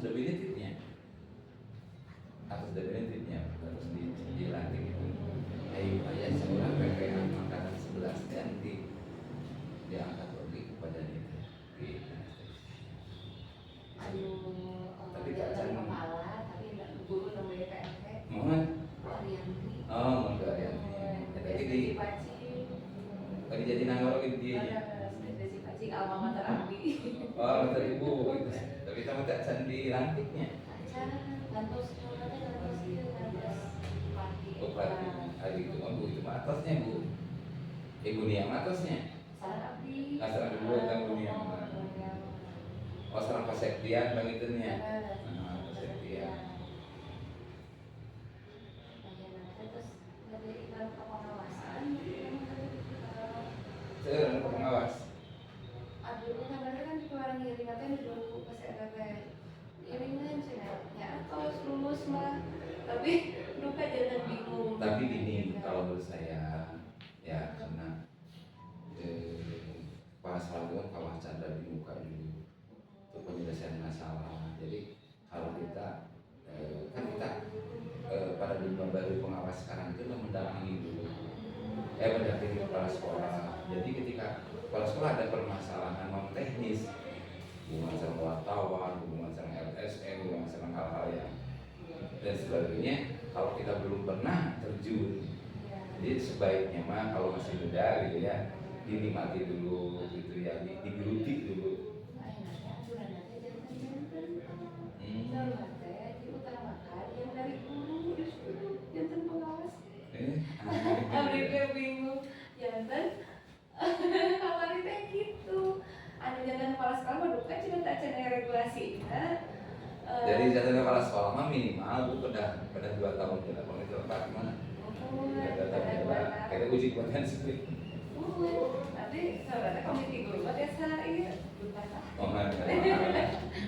definitifnya, atas definitifnya terus dilantik itu. Ayo ayah sekolah PPA makanan 11 dan diangkat lagi kepada itu di tapi kacang kepala tapi tidak guru namanya KMP mohon Arianti ke Arianti jadi jadi nangor gitu dia Desi Pacing alma mater Abi ibu tapi sama tak dilantiknya gantos Bupati hari itu bu itu atasnya bu ibu Niam atasnya Sarabi asal dua tahun Niam oh serang Pasektian bang itunya Pasektian terus dari iklan pengawasan saya pengawas aduh kabarnya kan dikeluaran iringan dulu pas ada iringan sih ya atau lulus mah tapi lupa jangan bingung tapi gini kalau menurut saya ya karena pasal itu kan kawah cadar di muka dulu untuk penyelesaian masalah. Jadi kalau kita kan kita pada lima baru pengawas sekarang itu mendampingi dulu mendampingi kepala sekolah. Jadi ketika kepala sekolah ada permasalahan non teknis hubungan sama wartawan, hubungan sama LSM, hubungan sama hal-hal yang dan sebagainya, kalau kita belum pernah terjun, jadi sebaiknya mah kalau masih muda gitu ya dinikmati dulu gitu ya, digeluti dulu. Bingung, jantan, kalau kita gitu, anu jantan kepala sekolah mah duka cuma tak cina regulasinya. Jadi jantan kepala sekolah mah minimal bu pada 2 tahun ya, kalau itu apa gimana? Kita uji kompetensi. Nanti saudara komisi guru desa ini. Oh nggak.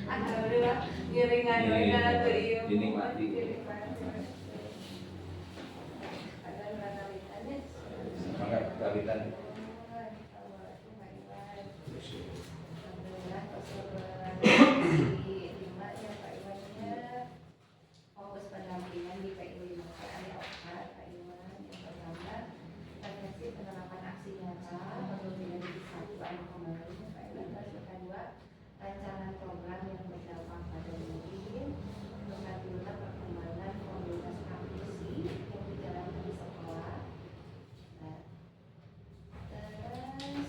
Alhamdulillah ngiringan tuh iya. Dinikmati. Semangat kalian. Fokus pendampingan di PI 5 ada Okta, Pak Iwan yang pertama terkait penerapan aksi nyata pemilihan di satu anak kemarin Pak Iwan, terus yang kedua rancangan program yang berdampak pada murid, untuk kedua perkembangan komunitas praktisi yang dijalankan di sekolah. Nah, terus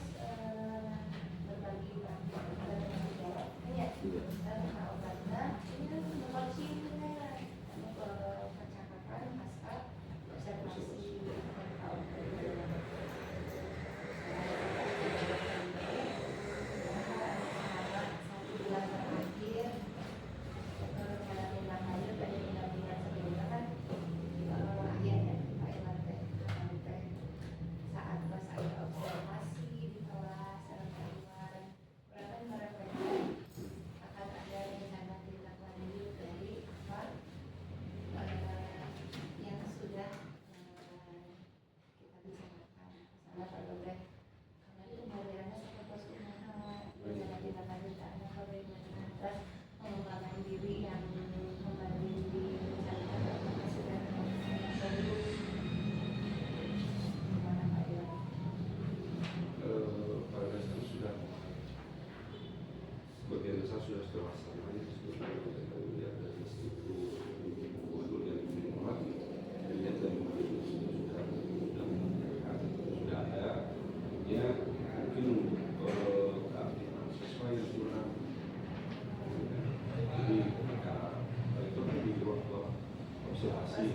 berbagi praktik dan tanggung jawab ya, dan hal karena ini mempercayai percakapan pasca observasi dan tahun kedua. Satu bulan terakhir cara tindak lanjut dari pendampingan sebelumnya kan akhirnya Pak Iwan sampai saat pas ada observasi di kelas Pak Iwan berapa merefleksikan akan ada rencana tindak lanjut dari apa yang sudah kita bicarakan sama Pak Dobek karena itu pembelajarannya seperti kumaha rencana tindak lanjut anak bagaimana terus mengembangkan diri yang kembali dibicarakan apakah sudah baru gimana Pak Iwan? Pada dasarnya sudah sebagian besar sudah terlaksana sebetulnya dari situ modul yang dimuat dilihat dari modul sudah ada ya mungkin keaktifan siswa yang kurang jadi itu di waktu observasi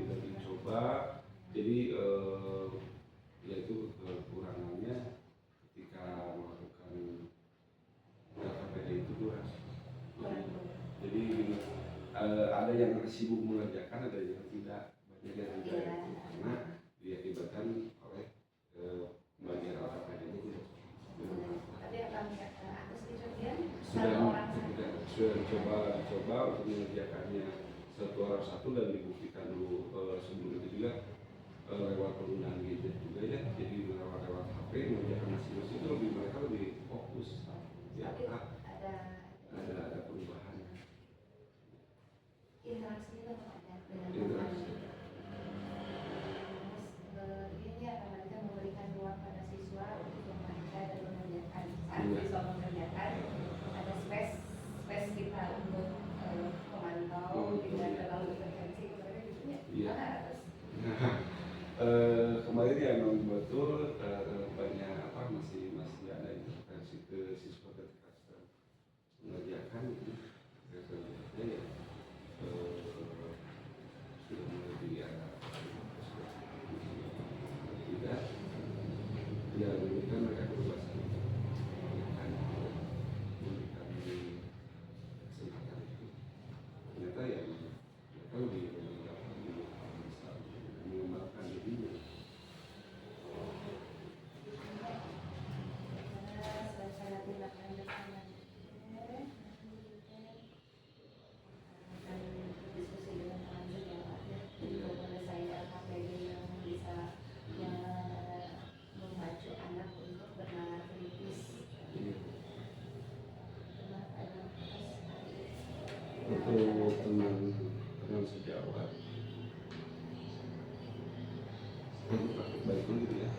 udah dicoba jadi yaitu kekurangannya ketika melakukan KPD itu dua jadi ada yang sibuk mengerjakan ada yang tidak banyak yang tidak karena diakibatkan oleh bagian KPD itu tapi akan atas kejadian sudah dicoba untuk mengerjakannya satu arah satu dan dibuktikan dulu sebelum itu juga lewat penggunaan gadget juga ya, jadi lewat HP mengerjakan masing-masing itu mereka lebih fokus ya. Tapi Ada perubahan interaksi itu ada dengan interaksi. terus ini akan nanti memberikan ruang pada siswa untuk membaca dan mengerjakan saat Iya. siswa mengerjakan ada space kita untuk memantau tidak terlalu intervensi kepada dirinya. Iya. Terus Kemarin ya memang betul banyak masih ada intervensi ke siswa ketika sedang mengerjakan gitu. Biasanya ya sudah mulai tidak ya memberikan mereka kebebasan memberikan kesempatan itu. Ternyata ya mereka lebih dapat bisa mengembangkan dirinya. suasana tindak lanjut dan diskusi dengan teman sejawat ya untuk menyelesaikan KPD yang bisa memacu anak untuk bernalar kritis. Untuk teman sejawat untuk praktik baik dulu gitu ya.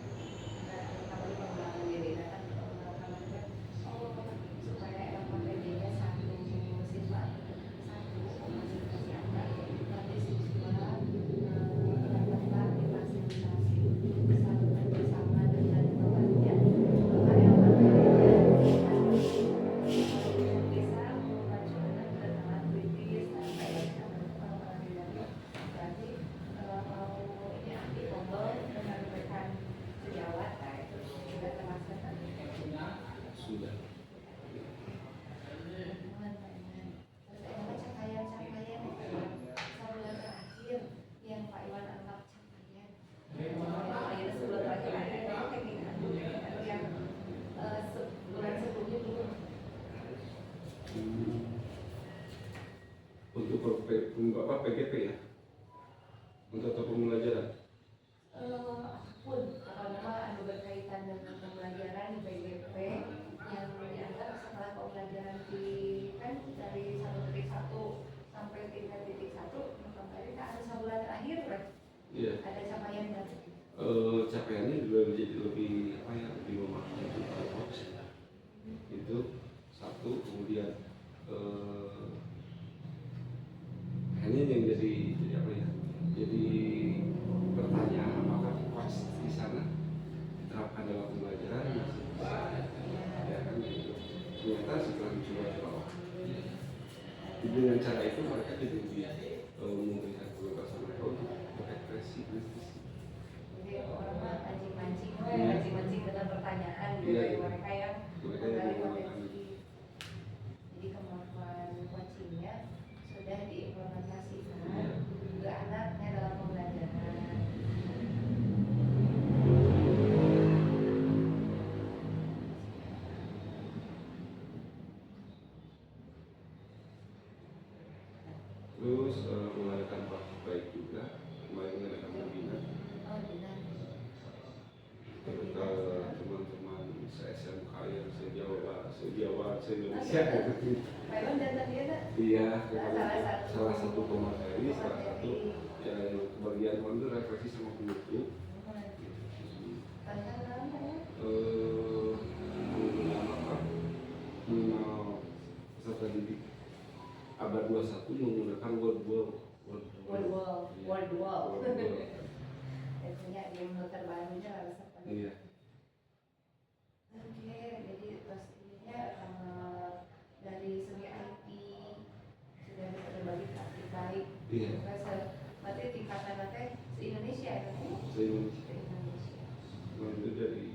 Kalau pengembangan diri kan supaya KPD-nya satu siswa satu masing-masing anak nanti siswa dapat difasilitasi bisa bekerjasama dengan temannya supaya KPD-nya bisa memacu anak bernalar kritis dan baiknya berarti mau ini anti tombol dengan rekan sejawat itu sudah termasuk Sudah. terus ada capaian-capaian sebulan terakhir yang Pak Iwan anggap capaian sebulan terakhir ada atau yang sebulan sebelumnya belum. Untuk PGP ya, untuk pembelajaran. Apapun kalau memang ada berkaitan dengan pembelajaran di PGP yang dianggap setelah pembelajaran di kan dari 1.1 sampai 3.1 kembali ke ada sebulan terakhir Iya. ada capaian dan Capaiannya juga menjadi lebih lebih memakai itu satu. Kemudian hanya yang jadi jadi pertanyaan apakah coach di sana diterapkan dalam pembelajaran masih bisa ya kan gitu. Ternyata setelah dicoba dengan cara itu mereka jadi lebih memberikan kebebasan mereka untuk berekspresi kritis. jadi orang mancing dengan pertanyaan Iya, dari iya. mereka yang Mereka yang menggali menggunakan potensi. Jadi kemampuan coachingnya sudah diimplementasikan ke anaknya dalam pembelajaran. Terus mengadakan praktik baik juga, kemarin mengadakan webinar Oh benar. kepada teman-teman se-SMK yang se-Jawa, se-Indonesia. Pak Iwan datang dia nak? Iya, Salah satu pemateri, salah satu yang kebagian itu refleksi sama penutup. Tantangan apa ya? Mengenal peserta didik abad 21 menggunakan word wall. Biasanya ilmu terbarunya harus apa? Iya. Oke, jadi pastinya dari segi IT sudah bisa berbagi praktik baik. Iya. Berarti tingkatan nanti se-Indonesia ya? Se-Indonesia. Se-Indonesia. Itu dari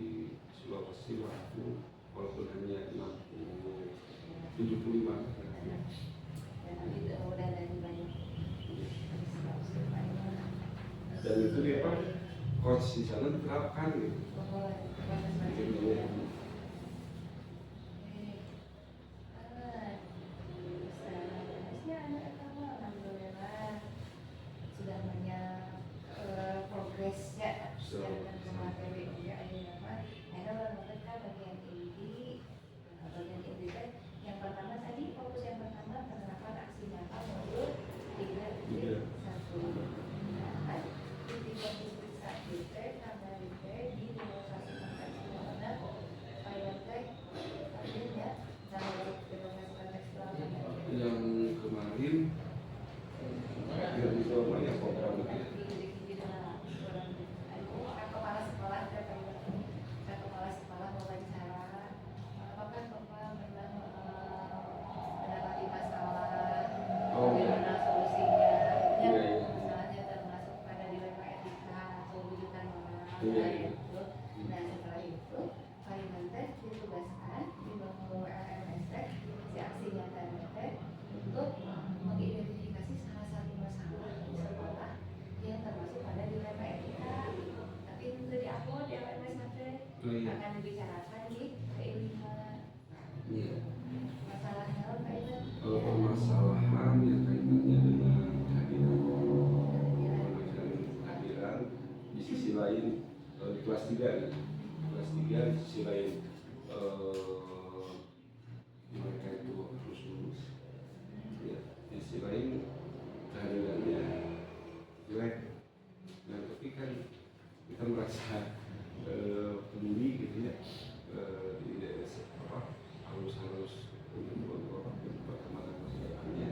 Sulawesi waktu walaupun hanya 75. Dan nanti udah dari banyak. Dan itu dia coach di sana diterapkan gitu. Iya. gitu. Nah setelah itu palingan teh ditugaskan di bawah LMS teh si aksi nyata teh untuk mengidentifikasi salah satu masalah di sekolah yang termasuk pada dilema etika, tapi itu di-upload di LMS teh Oh, iya. akan dibicarakan di P5. Iya. Masalahnya apa itu? Permasalahan yang kaitannya dengan kehadiran di sisi lain di kelas 3 ya. Kelas 3 di sisi lain mereka itu harus lulus ya, di sisi lain kehadirannya jelek. Nah tapi kan kita merasa peduli gitu ya, di harus untuk perkembangan masa depannya.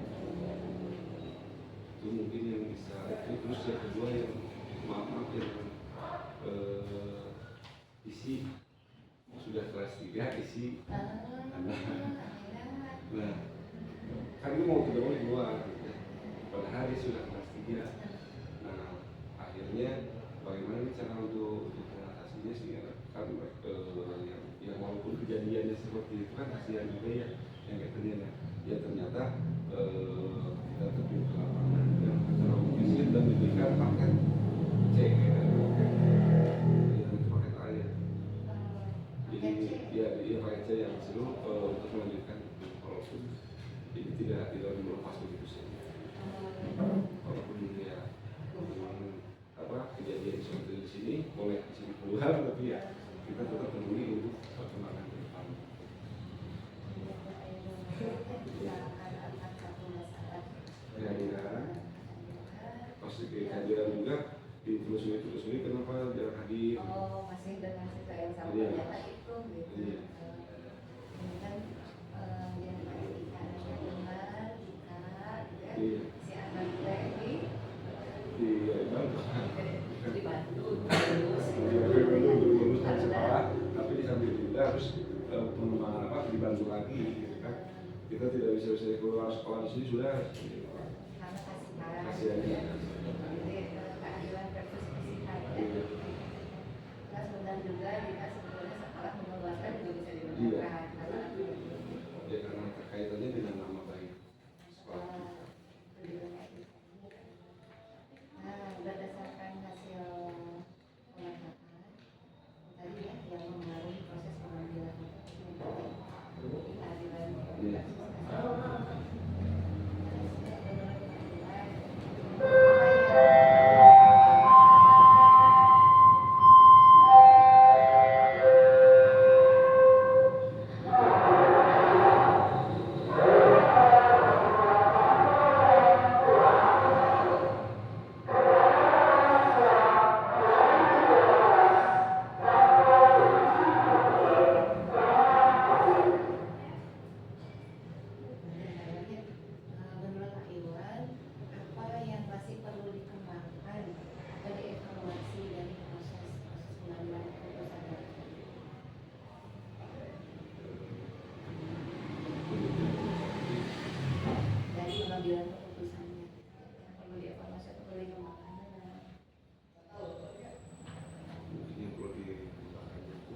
Itu mungkin yang bisa itu. Terus yang kedua yang maaf yang isi sudah kelas 3 isi nah kan ini mau tidak mau keluar gitu ya. Padahal dia sudah kelas 3. Nah akhirnya bagaimana cara untuk mengatasinya sehingga kan yang walaupun kejadiannya seperti itu kan kasihan juga ya yang katanya ya ternyata kita terjun ke lapangan yang secara ofisial dan diberikan paket C paket A ya. Jadi dia paket C yang disuruh untuk melanjutkan walaupun ini tidak dilepas begitu saja. Walaupun ya kejadian seperti di sini boleh di sini keluar, tapi ya kita tetap peduli untuk perkembangan ke depan. Kehadiran, pasti kehadiran juga ditelusuri kenapa jarang hadir. Oh masih dengan cerita yang sama ternyata itu gitu. Iya. Ini kan yang tadi ikan benar ikan Iya. si anak teh dibantu terus lulus dari sekolah, tapi di samping juga harus pengembangan dibantu lagi gitu kan. Kita tidak bisa keluar sekolah di sini sudah karena kasihan ya. jadi keadilan versus kesihan ya. Nah sebentar juga jika sebetulnya sekolah mengeluarkan juga bisa dilakukan Ya karena terkaitannya dengan nama baik sekolah kita. Nah berdasarkan hasil pemantauan tadi ya yang mempengaruhi proses pengambilan keadilan menurut Pak Iwan, apa yang masih perlu dikembangkan atau dievaluasi dari proses pengambilan keputusan dari pengambilan keputusannya yang perlu dievaluasi atau perlu dikembangkan? Mungkin yang perlu dikembangkan itu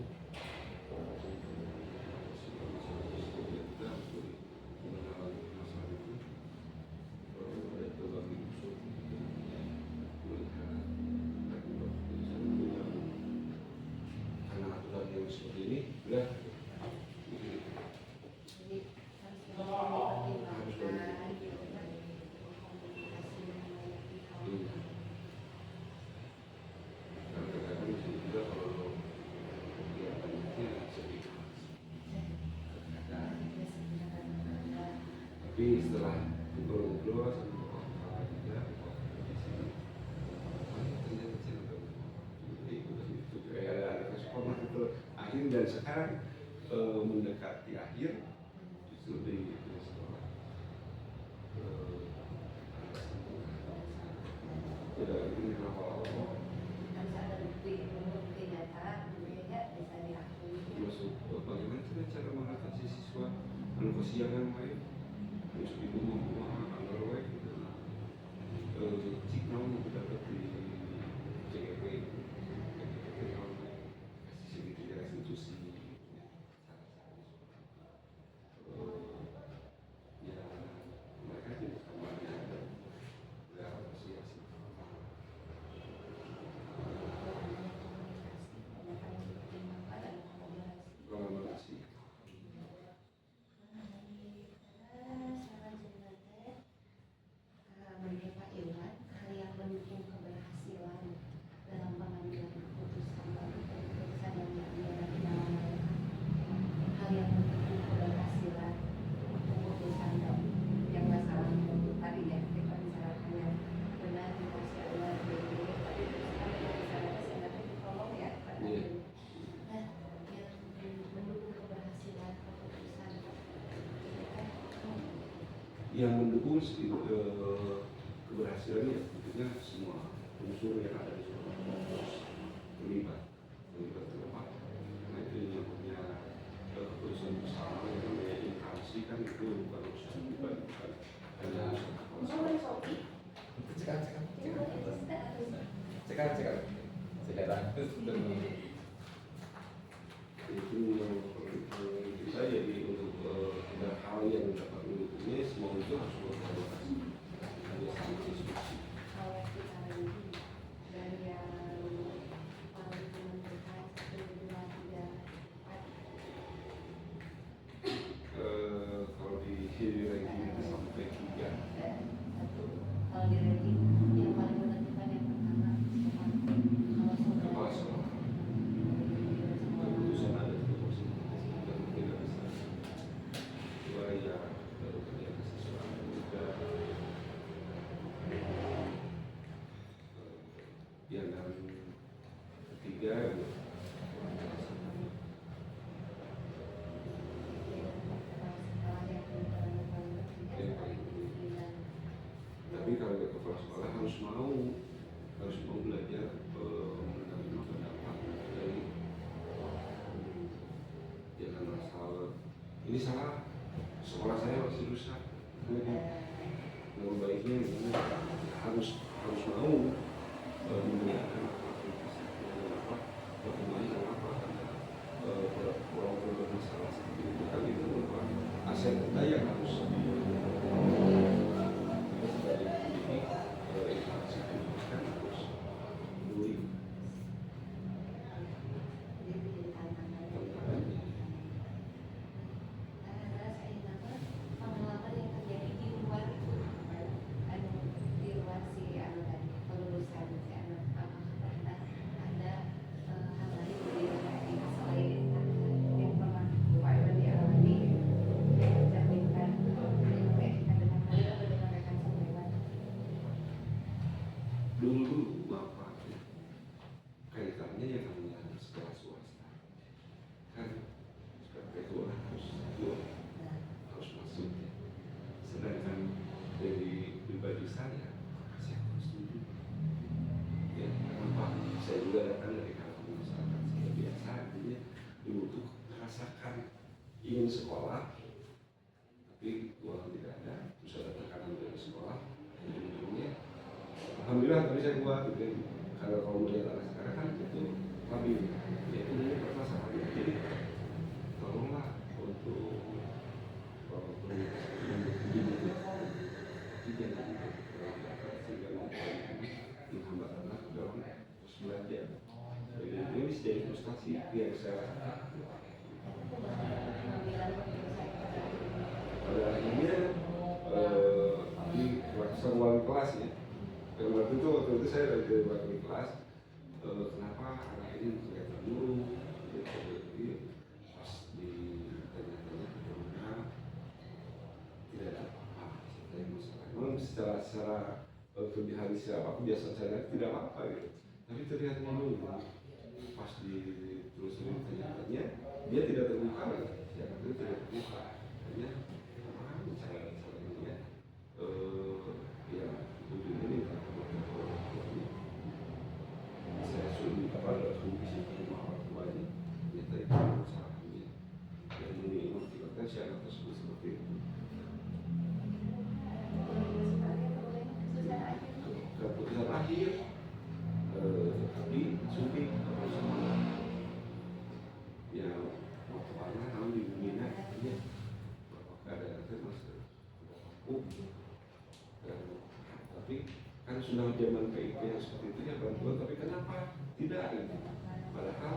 karena aturan yang seperti ini sudah Jadi harus dipertimbangkan gitu kan, komunikasi dengan banyak pihak. kadang-kadang di sini juga kalau ya banyaknya sedikit tapi setelah ngobrol-ngobrol sama orang juga ternyata cerita itu kayak ada respon itu akhir dan sekarang mendekati akhir justru di sekolah tidak ini awal-awal Harus ada bukti data, kemudiannya bisa diakui. masuk bagaimana cara mengatasi siswa anu kesiangan lain terus di rumah anggar gitu cik namun dapat di CGP yang mendukung keberhasilannya tentunya semua unsur yang ada di sekolah harus terlibat kenapa? Karena itu yang punya keputusan bersama yang namanya instansi kan itu bukan urusan pribadi, bukan hanya sekarang itu yang kita jadi untuk ada hal yang dapat mendukungnya semua itu harus berkolaborasi hanya sama instruksi. Kalau kita dari yang paling menentukan 1, 2, 3, 4 Kalau di ranking itu sampai 3. kalau di ranking yang paling menentukan yang pertama Kepala sekolah keputusan ada di kursi dan tidak bisa dua ya baru terjadi sesuatu juga yang dan ketiga tapi kalau ke kepala sekolah harus mau belajar menerima pendapat dari jangan asal ini salah sekolah saya masih rusak baiknya harus mau menggunakan apa perkembangan apa orang bermasalah seperti itu kan itu merupakan aset kita yang harus sebagai pendidik interaksi pendidikan harus peduli pengalaman yang terjadi di luar itu di luar si kelulusan si anak apakah pernah ada hal lain di selain yang pernah Pak Iwan dialami yang mencerminkan yang kayak kita dengar tadi atau dengan rekan seniman dulu bapak kaitannya yang namanya sekolah swasta kan seperti itu harus masuk ya. Sedangkan dari pribadi saya kurang setuju ya kenapa saya juga datang dari kalangan masyarakat saya biasa artinya dulu tuh merasakan ingin sekolah tapi uang tidak ada terus ada tekanan dari sekolah ujung-ujungnya alhamdulillah tadi saya buat gitu ya. Karena kalau melihat anak sekarang kan itu labil ya itu permasalahannya jadi tolonglah untuk menghambat anak dalam terus belajar jadi ini jadi frustasi yang saya pada akhirnya di keseruan kelas ya dan waktu itu saya dari wakil kelas kenapa anak ini kelihatan murung jadi pas ditanya-tanya bagaimana tidak ada apa-apa saya masalah memang secara kelebihan siapa kebiasaan saya tidak apa-apa gitu tapi terlihat murung pas ditelusuri tanya-tanya dia tidak terbuka lagi ya itu tidak terbuka hanya cara ini ya ya ujung ini saya suruh kepada kondisi rumah orang tuanya minta itu masalahnya dan mengakibatkan si anak tersebut seperti itu keputusan akhir tapi suntik ya waktu mana kalau di dunia ya keadaan itu masih tapi kan sudah zaman PIP yang seperti itu ya bantuan tapi kenapa tidak gitu padahal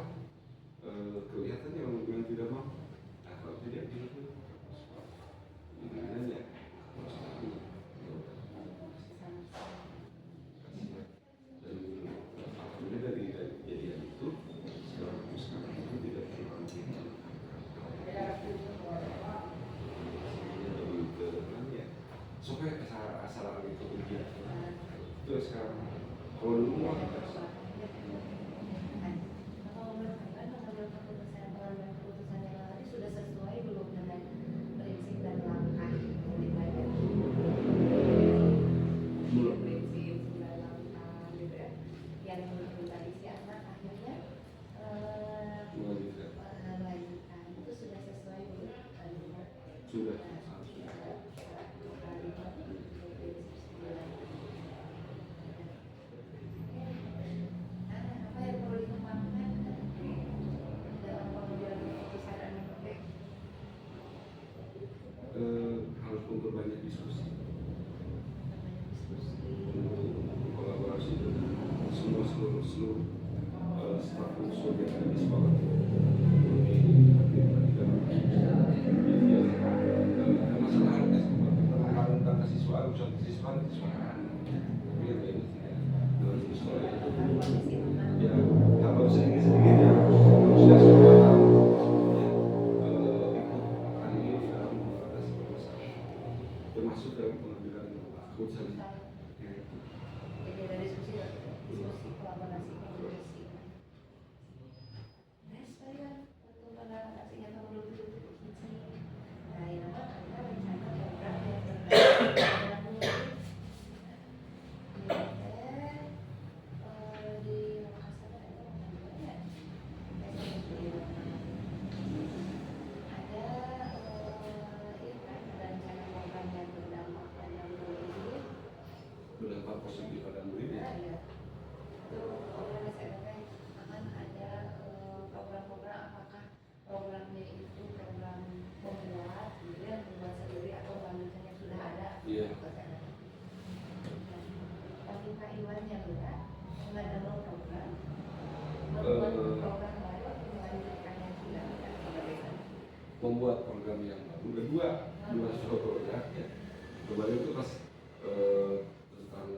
kelihatan yang tidak mau nah kalau tidak gitu gimana dan alhamdulillah dari kejadian itu sekarang itu tidak terulang supaya asal itu ujian itu sekarang kalau dulu mau keputusan yang tadi sudah sesuai belum dengan prinsip dan langkah yang dibayar seluruh staf unsur yang ada di sekolah. Masalah harga tentang kesiswaan, urusan kesiswaan, tapi yang lain tidak. Dalam sekolah itu ya kalau sedikit-sedikit ya harusnya semua tahu ya ikut andil dalam mengatasi permasalahan, termasuk dalam pengambilan keputusan. Jadi ada diskusi kolaborasi komunikasi. Nice sekalian untuk mengatasinya tahun 2017. Nah, ini apa? Ada rencana program yang berkaitan di Makassar ada ada rencana program yang berdampak pada murid. Berdampak positif pada murid ya. Iya. Itu program SMK akan ada program-program, apakah programnya itu program membuat, kemudian membuat sendiri atau misalnya sudah ada. Iya. Tapi Pak Iwan yang enggak ada program membuat program baru atau melanjutkan yang sudah ada. Membuat program yang baru, dua program ya. Kemarin itu pas tentang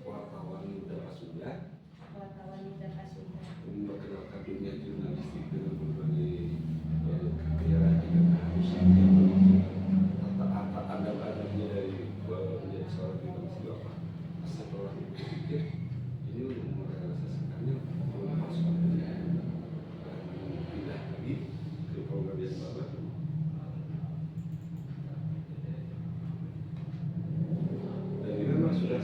wartawan muda Pasunda, Wartawan muda Pasunda. memperkenalkan dunia jurnalistik dengan berbagai kekayaan dan keharusan tata adab-adabnya dari menjadi seorang jurnalis apa asal orang berpikir ini untuk merealisasikannya memasukkan dan pindah lagi ke program yang baru. Dan ini memang sudah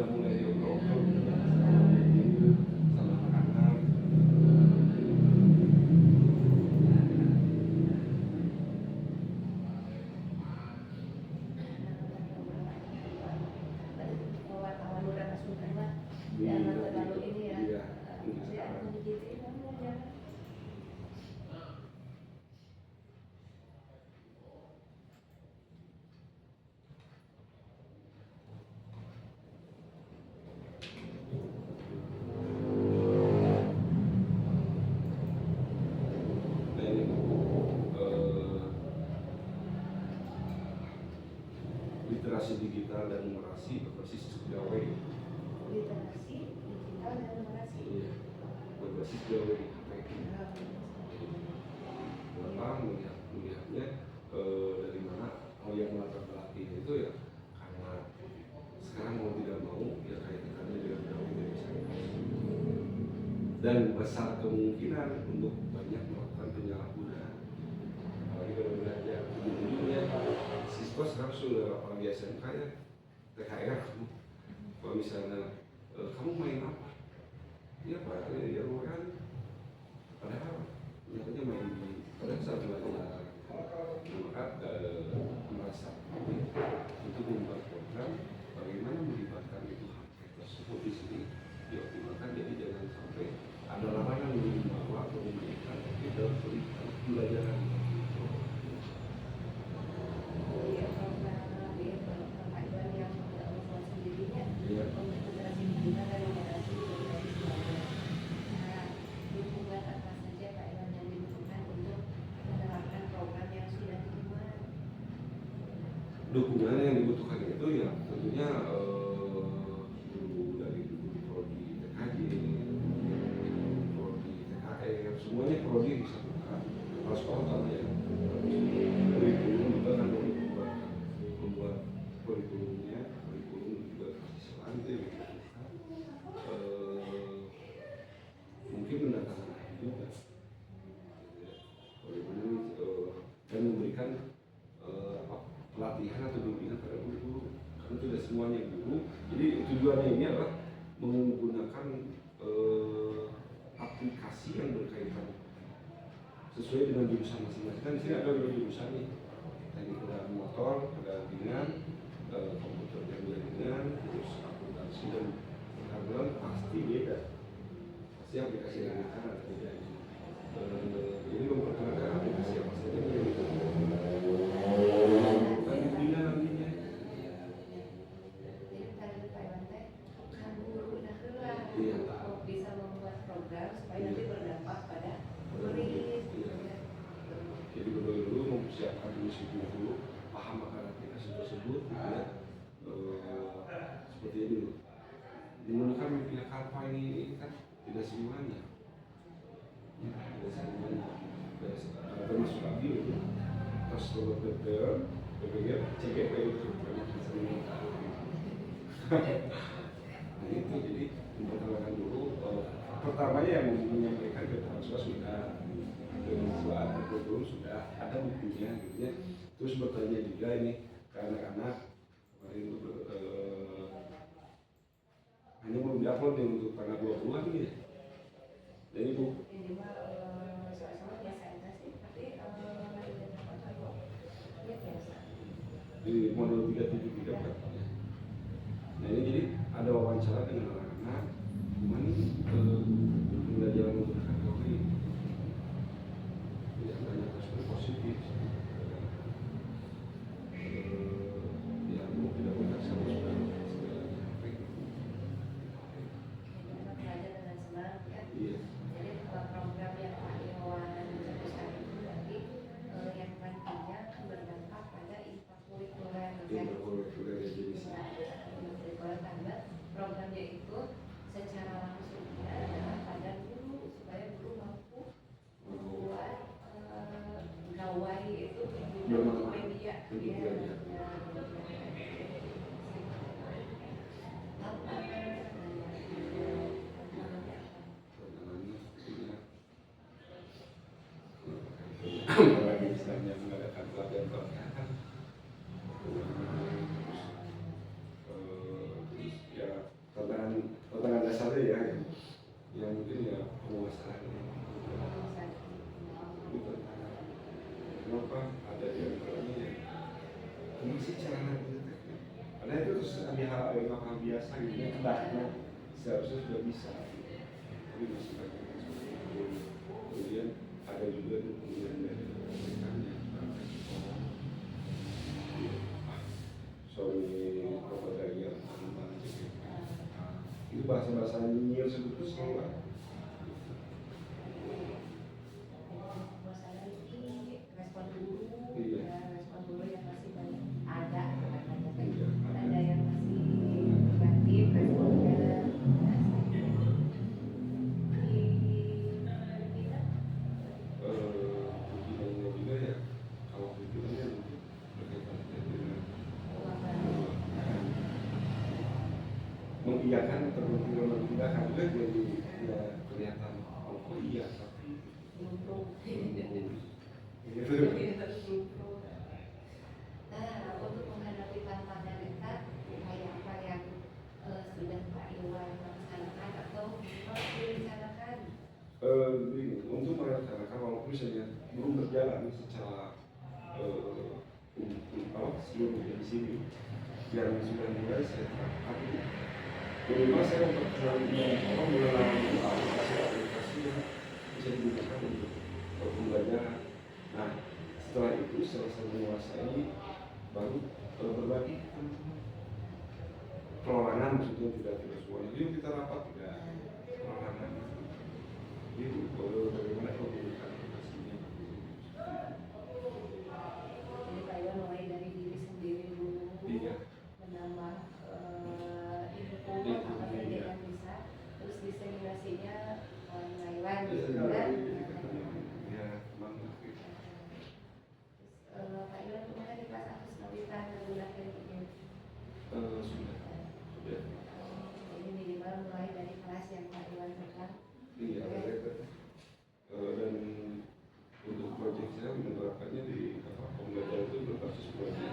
mulai diobrol sama anak-anak. Wartawan muda Pasunda lah. Jangan terlalu ini ya. Iya. Tidak sedikit ini ya. Nah ini literasi digital dan numerasi berbasis Jawa. Literasi digital dan numerasi. Iya, berbasis Jawa. Bapak melihatnya dari mana yang melatar belakang itu ya karena sekarang mau tidak mau ya kaitannya dengan Jawa Indonesia dan besar kemungkinan untuk banyak melakukan penyalahgunaan. Apalagi kalau belajar ujung-ujungnya siswa sekarang sudah apalagi SMK ya TKR kalau misalnya kamu main apa? Iya Pak, ya kan padahal nyatanya main di pada saat belajar maka merasa untuk membuat program bagaimana melibatkan itu hak tersebut di sini dioptimalkan, jadi jangan sampai ada larangan yang membawa atau memberikan tapi dalam pembelajaran. Iya, program Pak Iwan yang membuat sendirinya Iya. untuk literasi digital dan numerasi dari semuanya. Nah, dukungan apa saja Pak Iwan yang dibutuhkan untuk menerapkan program yang sudah dibuat? Dukungan yang dibutuhkan itu ya tentunya guru dari guru prodi TKJ, prodi TKR, semuanya prodi disatukan. Kalau sekolah sama ya kurikulum juga kan membuat kurikulumnya, kurikulum juga kasih selantai mungkin mendatangkan ahli juga dan memberikan pelatihan atau bimbingan pada guru-guru karena tidak semuanya guru. Jadi tujuannya ini adalah menggunakan aplikasi yang berkaitan sesuai dengan jurusan masing-masing. Kan di sini ada dua jurusan nih, teknik kendaraan motor, pendampingan, komputer dan jaringan, terus akuntansi dan perkantoran pasti beda. Pasti aplikasi yang akan ada bedanya. Jadi memperkenalkan aplikasi apa saja yang nantinya. Jadi tadi Pak Iwan teh kan guru dah lah Iya. bisa positif dulu, paham akan aplikasi tersebut gitu ya. Seperti ini loh, menggunakan media Canva ini kan tidak semuanya ya, tidak semuanya termasuk audio itu terus BPR, CGP itu nah itu jadi memperkenalkan dulu pertamanya yang menyampaikan ke transfer sudah surat belum sudah ada buktinya gitu ya. Terus bertanya juga ini ke anak-anak kemarin itu hanya belum diupload nih untuk tanggal 20-an nih ya. Jadi Bu Ini mah soal-soal biasa aja sih, tapi ya biasa. di model 373 kan. Nah ini jadi ada wawancara dengan anak-anak gimana pembelajaran menggunakan Kahoot ini. Tidak banyak respon positif. Ya mau tidak banyak sama segalanya. Belajar dengan senang ya. Iya. Jadi program yang Pak Iwan sebutkan itu berarti yang nantinya berdampak pada intrakurikuler Iya kan? berkurang ya jadi Intrakurikuler karena programnya itu secara langsungnya adalah pada guru supaya guru mampu membuat gawai itu Bermanfaat. media Media, ya. Apalagi misalnya mengadakan pelatihan pelatihan terus ya tantangan dasarnya ya yang mungkin ya penguasaan kenapa ada di antaranya ya ini sih cara nanti karena itu terus hal yang biasa gitu ya kendaknya seharusnya sudah bisa tapi masih banyak yang seperti itu. Kemudian ada juga tuh kemudian dari rekannya sorry propaganda yang itu bahasa-bahasa nyir sebetulnya selalu ada. Respon guru, Iya. ya, respon guru yang masih banyak ada, Iya, ada yang masih negatif responnya. Begini juga ya kalau pikirannya berkaitan dengan mengiyakan atau mengidahkan juga jadi ya kelihatan oh iya tapi Nah, untuk menghadapi tantangan dekat, kayak apa yang sudah Pak Iwan laksanakan atau harus direncanakan? untuk merencanakan walaupun misalnya belum berjalan secara seluruhnya di sini yang sudah mulai saya terapkan minimal saya mengenal aplikasi yang bisa digunakan untuk pembelajaran. Nah setelah itu setelah saya menguasai baru berbagi ke teman-teman. Perorangan maksudnya tidak semuanya. Yuk kita rapat tidak perorangan. Itu bagaimana kalau menggunakan aplikasinya. Jadi Pak Iwan mulai dari diri sendiri dulu, Iya. menambah info apa saja yang bisa, terus diseminasinya online gitu kan? Ya, memang. Terus Pak Iwan kemarin di kelas aku sembilan menggunakan ini. Sudah. Jadi minimal mulai dari kelas yang Pak Iwan pegang. Iya, dan untuk proyek saya menerapkannya di pembelajaran itu berbasis proyek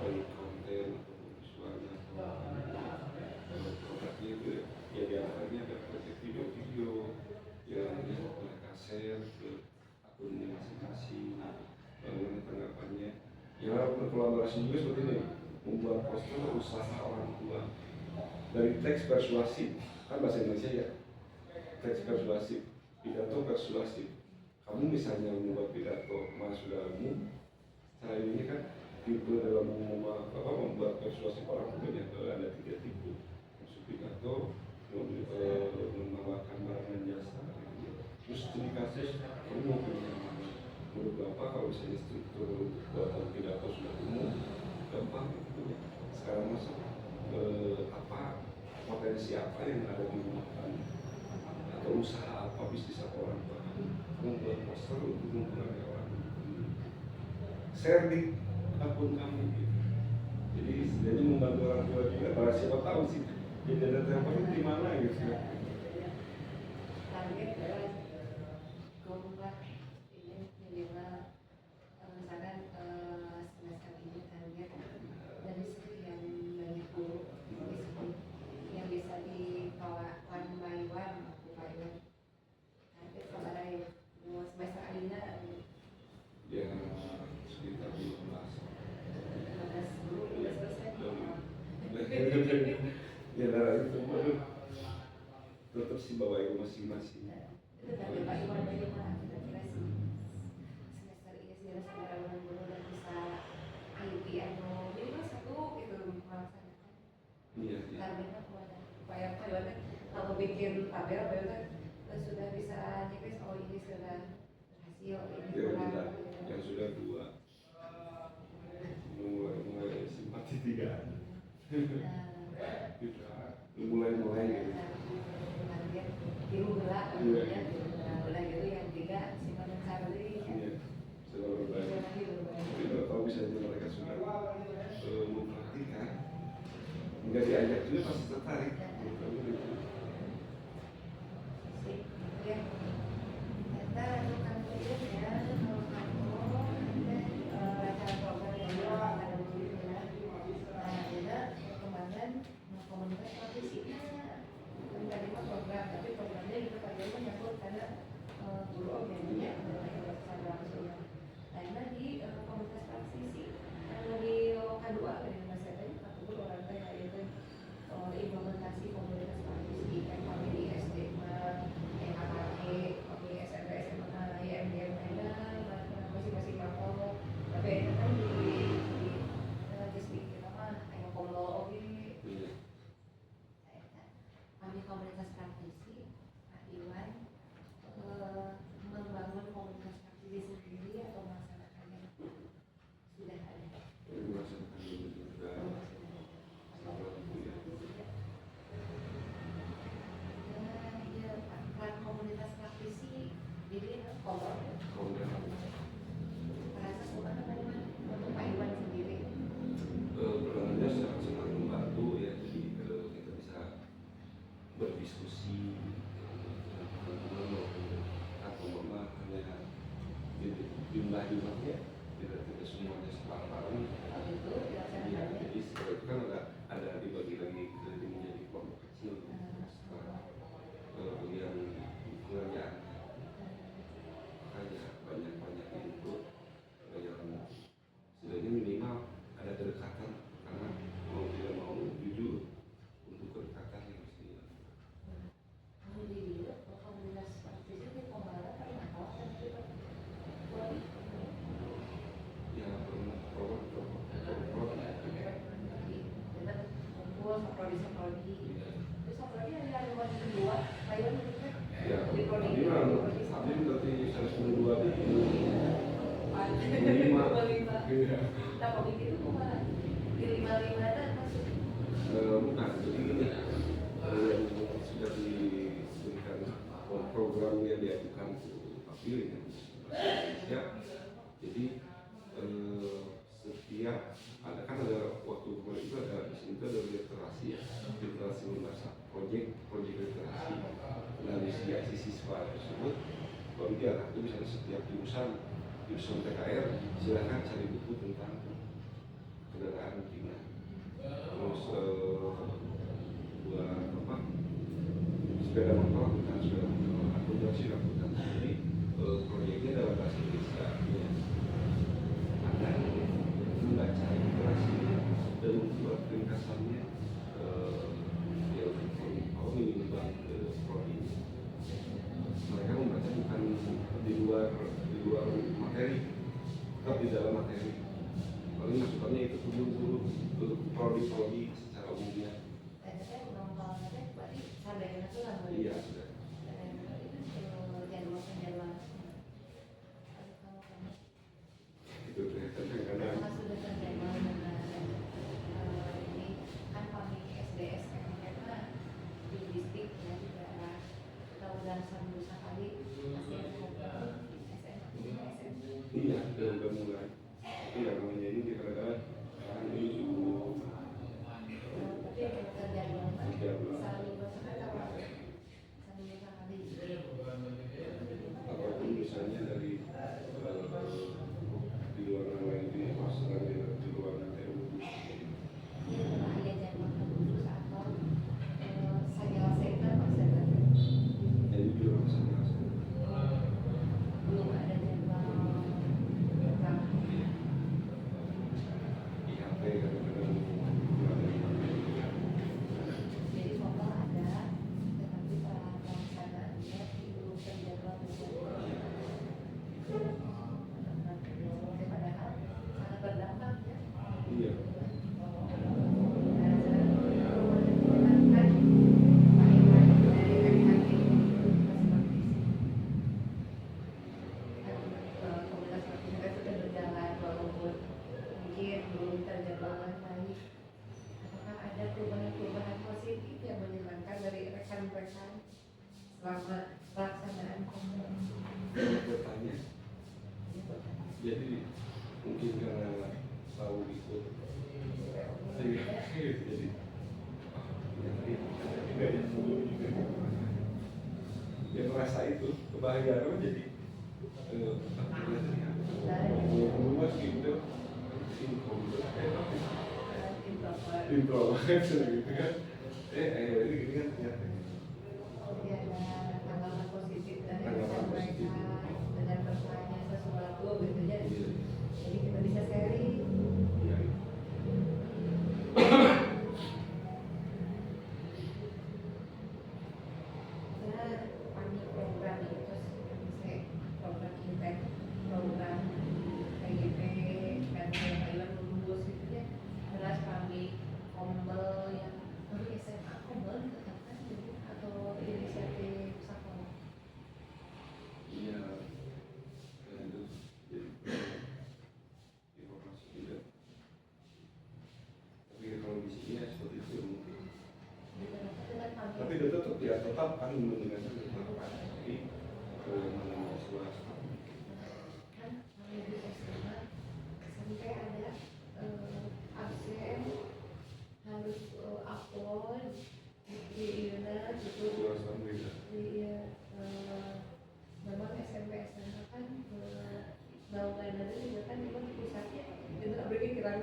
baik konten atau visualnya atau produknya itu ya di antaranya ada proyek video-video yang mereka share ke akunnya masing-masing bagaimana tanggapannya ya berkolaborasi juga seperti ini membuat poster usaha orang tua dari teks persuasif kan bahasa Indonesia ya teks persuasif, pidato persuasif. Kamu misalnya membuat pidato masuk dalammu, cara ini kan tipe dalam membuat persuasif orang itu banyak ada 3 tipe. Masuk pidato, menawarkan barang dan jasa, terus studi kasus, kamu mau punya menurut Bapak kalau kalau misalnya struktur buatan pidato sudah umum, gampang punya. Sekarang masuk apa potensi apa yang ada di rumah kamu, atau usaha apa, bisnis apa orang tua kamu, membuat poster untuk mempengaruhi orang, share di akun kamu gitu. Jadi setidaknya membantu orang tua juga. Para siapa tahu sih jadi ada telepon di mana gitu. Target adalah kelompok ini minimal misalkan semester ini target dari sekian banyak guru yang bisa dibawa one by one target sama dari semester alina Ya sekitar 15 guru udah selesai. ya dari itu tetap sih bawa ibu masing-masing. Itu target Pak Iwan dari mana kira-kira sih semester ini sih secara guru dan bisa IPN minimal satu gitu melaksanakan. Iya. Targetnya kepada supaya Pak Iwan kalau bikin tabel Pak Iwan sudah bisa nyekis oh ini sudah berhasil ini Ya kurang. tidak, yang sudah 2 mulai simpati 3 mulai gitu. Target biru gelap ya udah gitu yang 3 simpanan salary ya. Iya, selalu berbaik. Jadi kalau misalnya mereka sudah memperhatikan, nggak diajak juga pasti tertarik. Ya, kita lakukan ya kalau kamu baca program yang ada bukunya, ada perkembangan komunitas profesinya. Tadi mah program, tapi programnya itu kadang menyangkut karena guru organisasinya secara langsung. Karena di komunitas praktisi, di K2 dari masa tadi, Pak Guru orang tua itu implementasi komunitas praktisi, FKB di SD, EKKP, di SMP, SMA, IMDM, masing-masing makro. Tapi itu kan di distrik kita mah, kayak Komlo, kami komunitas praktisi, Pak Iwan membangun komunitas praktisi sendiri atau melaksanakannya sudah ada. Ya, peran komunitas praktisi jadi kolor. Rasa gimana Pak Iwan untuk Pak Iwan sendiri? Perannya sangat membantu ya, jadi kita bisa berdiskusi atau memang hanya jumlah-jumlahnya tidak semuanya sebarang-barang. Itu Ya, jadi setelah itu kan ada dibagi lagi menjadi kelompok kecil yang pekerjaan makanya banyak input yang setidaknya minimal ada kedekatan, karena mau tidak mau jujur untuk kedekatan yang mesti dilakukan. di komunitas praktisi di Pembalap pernah tahu kan itu Ya program kumpul saprodi terus saprodi ada rumah kedua Pak Iwan itu ya di prodi ini berarti 102 di 55 kita komik itu cuma di 55 ada masuk bukan, jadi ini yang sudah diberikan program yang diajukan ke Pak Pilih ya. Jadi setiap ada waktu kemarin itu ada di sini itu ada literasi ya, literasi membaca proyek literasi dari si siswa tersebut. Kalau dia itu misalnya setiap jurusan PKR silakan cari buku tentang kendaraan ringan, terus buat apa sepeda motor tentang sepeda motor, akuntansi. Jadi proyeknya dalam bahasa Indonesia ya. Anda membaca literasi dan membuat ringkasannya ya untuk menyumbang ke prodi. Mereka membaca bukan di luar materi, tetap di dalam materi. Paling masukannya itu guru untuk prodi secara umumnya. berarti sadayana tuh lah Iya sudah. itu jadwal mulai. Tapi yang namanya ini kadang-kadang sekarang ini cukup Tapi yang terjadwal kan selalu bersepakat selalu sekali. apapun misalnya dari di luar negeri, masalah di luar negeri. Ini kalau ada jadwal khusus atau saya selesaikan maksudnya Jadi di luar sana. belum ada jadwal tentang IHP kadang-kadang ada. jadi formal ada, tetapi pelaksanaannya belum terjadwal padahal sangat berdampak ya. Iya. Selama pelaksanaan Bertanya. Jadi mungkin karena tahu ikut. Jadi dia merasa itu kebahagiaan jadi membuat gitu introvert gitu kan ini gini kan ternyata dia ada tanggapan positif dari Tanggapan mereka positif. dengan bertanya sesuatu gitu jadi kita bisa sharing. ya Karena kami program itu saya program impact program PGP kan yang Thailand lulus gitu ya jelas kami kombel yang kami SMA kombel kan atau inisiatif sekolah. iya itu jadi informasi juga tapi kalau di sini ya seperti itu mungkin tapi itu tetap ya tetap kan mendengarkan tentang tapi mengenai swasta kan kami di SMA sampai ada absen harus upload di internet gitu swasta beda di memang SMP SMA kan bangunan itu juga kan memang pusatnya itu nggak berpikiran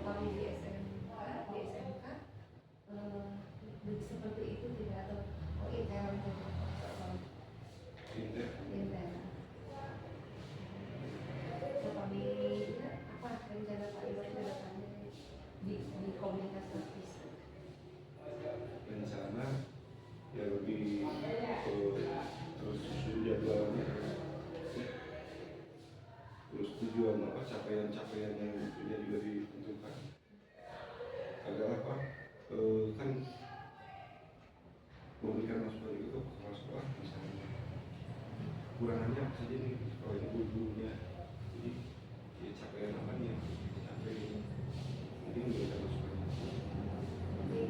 kami di SMK seperti itu tidak atau intern Indah. intern so kami ya, apa rencana Pak Iwan ke depannya di komunitas artis rencana ya lebih terus susun jadwalnya terus tujuan apa capaian-capaian yang punya juga ditentukan agar apa kan memberikan masukan itu ke sekolah-sekolah misalnya kurangannya apa saja nih kalau ini gurunya jadi ya capaian apa nih yang harus dicapai jadi memberikan masukan nanti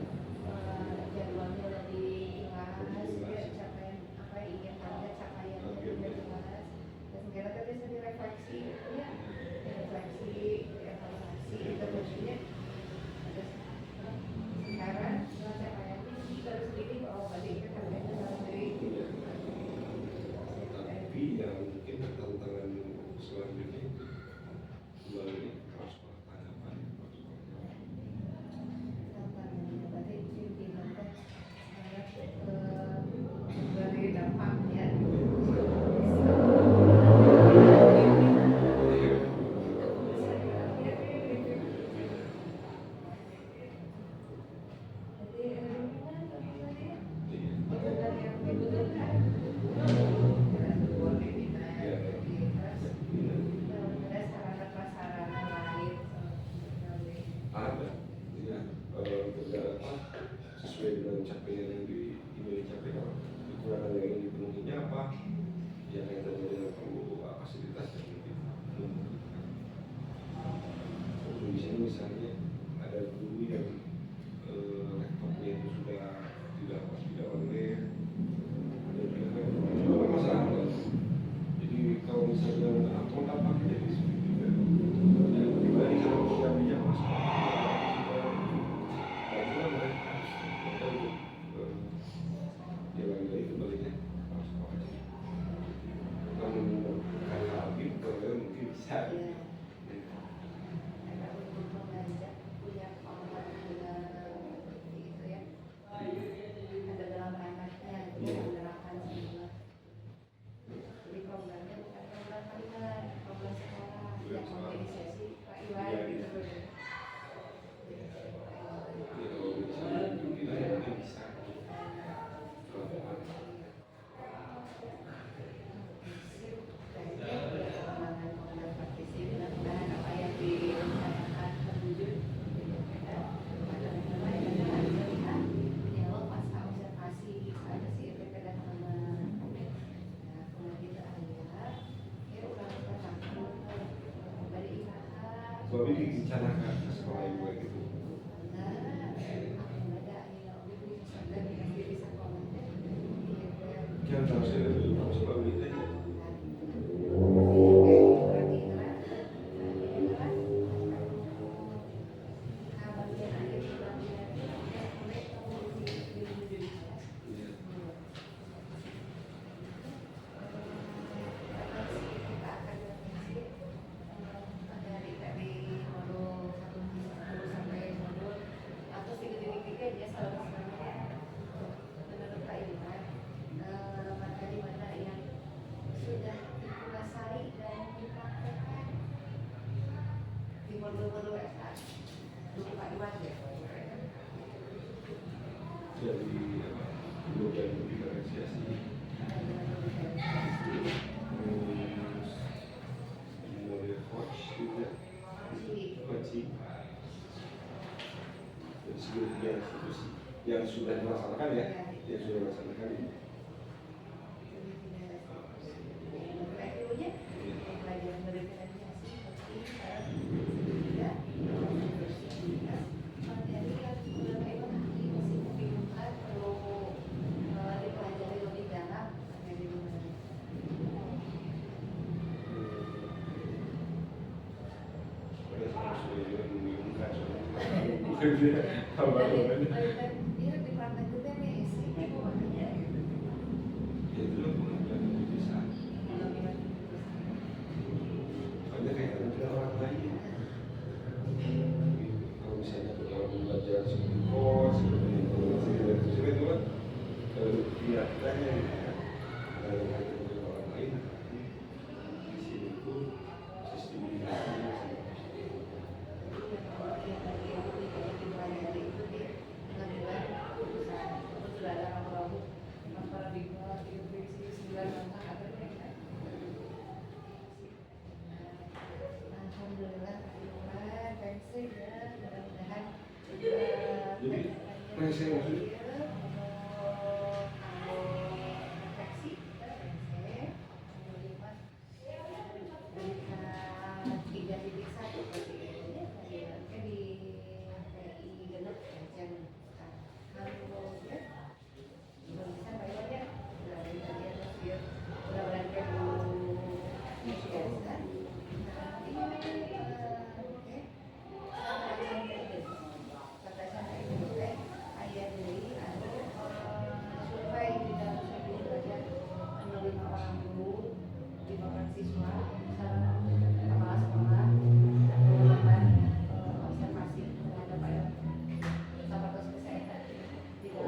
jadwalnya udah dibahas ya capaian apa yang ingin anda capaian udah dibahas dan segala tadi bisa direfleksi ya direfleksi evaluasi itu maksudnya sekarang setelah capaiannya ini baru sedikit oh tadi kan capaiannya dalam diri tapi yang mungkin tantangan selanjutnya itu kembali ke sekolah tanggapan tantangannya berarti pimpinan teh sangat beri dampak ya ada ya beberapa sesuai dengan capaian yang ingin dicapai kekurangan yang ingin dipenuhinya apa yang terjadi dengan perlu fasilitas yang di sini misalnya ada guru yang laptopnya itu sudah tidak online ada juga masalah jadi kalau misalnya akun apa Babi direncanakan ke sekolah yang baik itu. Jangan tahu saya dulu sebab itu. Jadi bukan diferensiasi. Model coach juga, coaching. Dari seluruh institusi yang sudah dilaksanakan ya, yang sudah dilaksanakan ini. Kalau misalnya kalau belajar seperti course, seperti itu kan tidak tanya orang lain. Di sini itu sistemnya. Saya maksudnya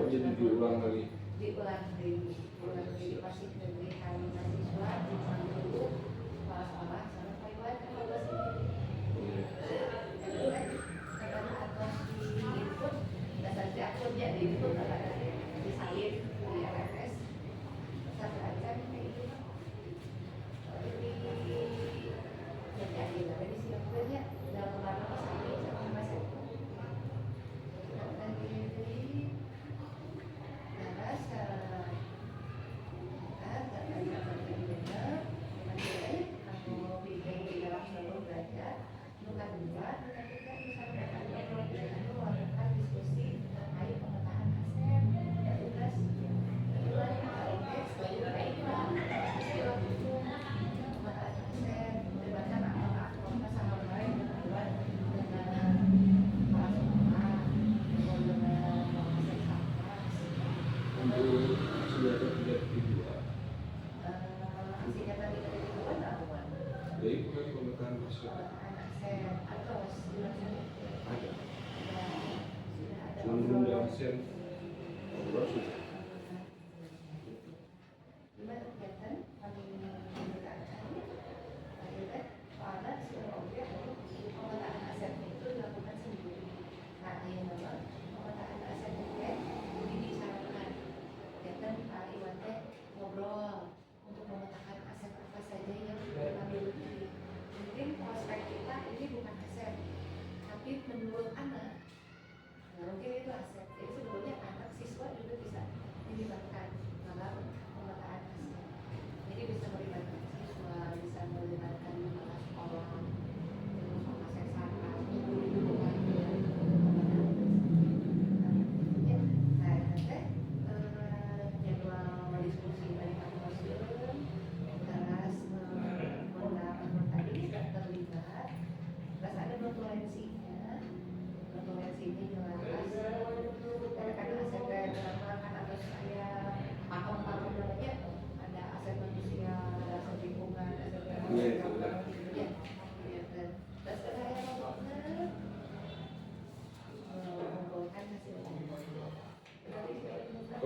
jadi diulang lagi. Diulang pasti dari kami mahasiswa diulang dulu sekolah sama Taiwan kalau karena atas di input dasar di akunnya di input disalin di RFS satu aja kayak gitu jadi ada di Singapura dalam lama salin sama masa menurut anak, nah mungkin itu aset. Jadi sebetulnya anak siswa juga bisa dilibatkan dalam pemetaan aset. Jadi bisa melibatkan siswa, bisa melibatkan kepala sekolah, terus aset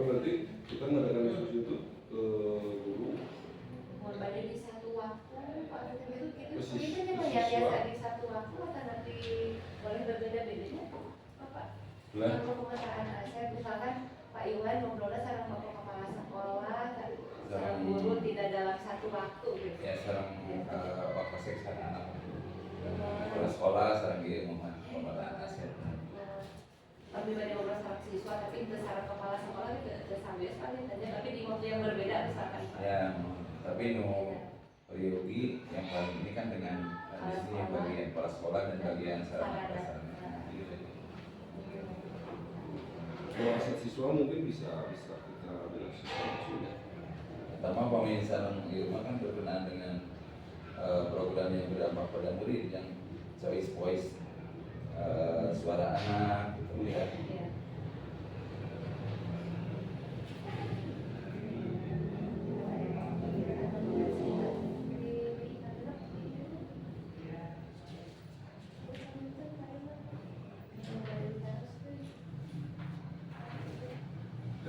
Atau nanti kita mengadakan diskusi itu ke guru. Mau balik di satu waktu, Pak itu Persis- kita persis ya biasa waktu. di satu waktu atau nanti boleh berbeda-bedanya, Bapak? Lah. Untuk pemetaan aset, misalkan Pak Iwan ngobrolnya sama Bapak Kepala Sekolah, sama guru tidak dalam satu waktu gitu. Ya sekarang waktu seksana anak kepala sekolah sekarang dia pemetaan aset. Lebih banyak ngobrol sama siswa, tapi itu secara kepala sekolah itu sambil paling saja, tapi di waktu yang berbeda misalkan Pak. Ya, tapi Yogi yang paling ini kan dengan di sini bagian kepala sekolah dan bagian sarana prasarana. Kalau aset siswa mungkin bisa kita bilang siswa sudah. Pertama pemeriksaan ilmu kan berkenaan dengan program yang berdampak pada murid yang choice voice, suara anak gitu ya. Iya.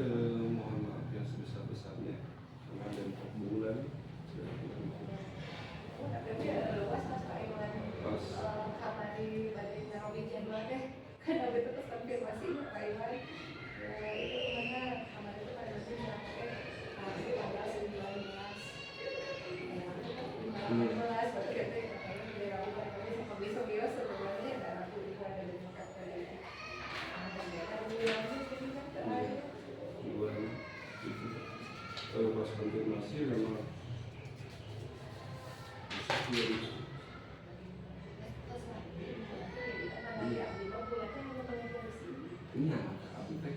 Mohon maaf yang sebesar-besarnya karena ada 4 bulan sudah Tapi luas Mas Pak Iwan. Pas. Kamar di Badai Narobi Jadwal teh kan ada itu terus konfirmasi Pak Iwan. Itu mana kamar itu pada nanti sampai hari tanggal 19. 15 berarti katanya di Rabu Badai sama besok dia sebenarnya ada Rabu juga ada di Mekah tadi. bulan itu. Kalau pas konfirmasi memang bisa ini apa teh?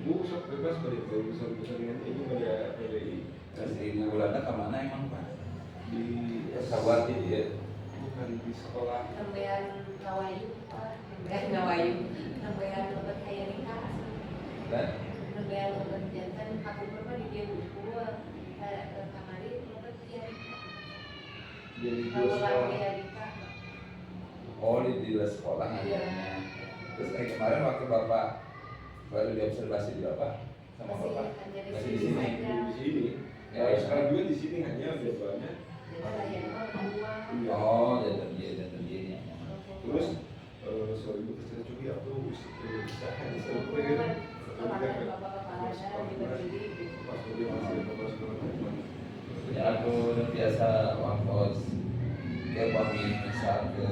Bu sok bebas pada besar-besar ini pada Kasih bulannya kemana emang Pak? di Sawati dia. bukan di sekolah. Nembean Ngawayu, Ngawayu, nembean lebet kayak nikah. Dan Nembean lebet jantan, aku pernah di dia buku, kamari lebet kayak nikah. Jadi dua Kalau sekolah. lagi ya nikah. oh di sekolah ngajarnya. Terus kayak kemarin waktu Bapak baru diobservasi di Bapak sama Bapak masih di sini. Di sini. Ya, Ya, sekarang juga di sini hanya jadwalnya. Jadi saya mau uang. Oh, dan dia. Terus sorry bu saya cuci aku bisa hanya sampai pas dia masih kepala sekolah. Ya aku udah biasa waktu dia kami misal ke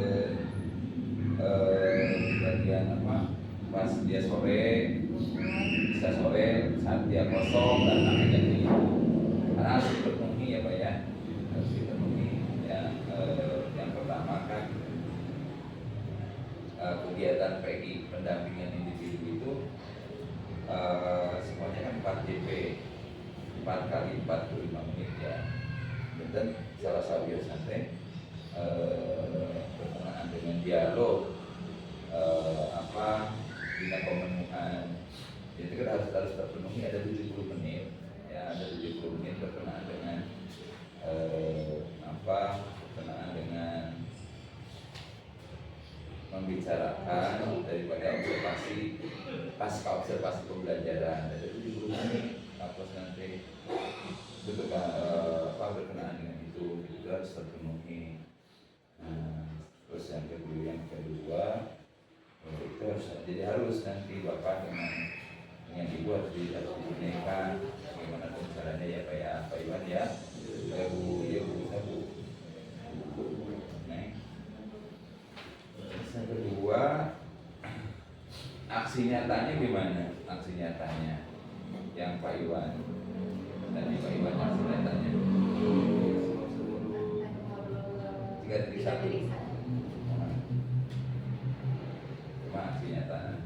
bagian apa pas dia sore bisa sore saat dia kosong dan namanya ini karena harus dipenuhi ya Pak ya, harus dipenuhi ya. Yang pertama kan kegiatan PI pendampingan individu itu semuanya kan 4 JP 4 kali 45 menit ya. Dan salah satu santai berkenaan dengan dialog bina pemenuhan itu kan harus terpenuhi, ada 70 menit ya, ada 70 menit berkenaan dengan berkenaan dengan membicarakan daripada observasi pasca observasi pembelajaran, ada 70 menit apa nanti berkenaan dengan itu harus terpenuhi. Terus yang kedua itu harus nanti Bapak dengan Ibu harus ditunaikan bagaimana caranya ya Pak Iwan ya, Bu. Nah, yang kedua aksi nyatanya gimana? Aksi nyatanya yang Pak Iwan tadi Pak Iwan aksi nyatanya 3-1. Aksi nyatanya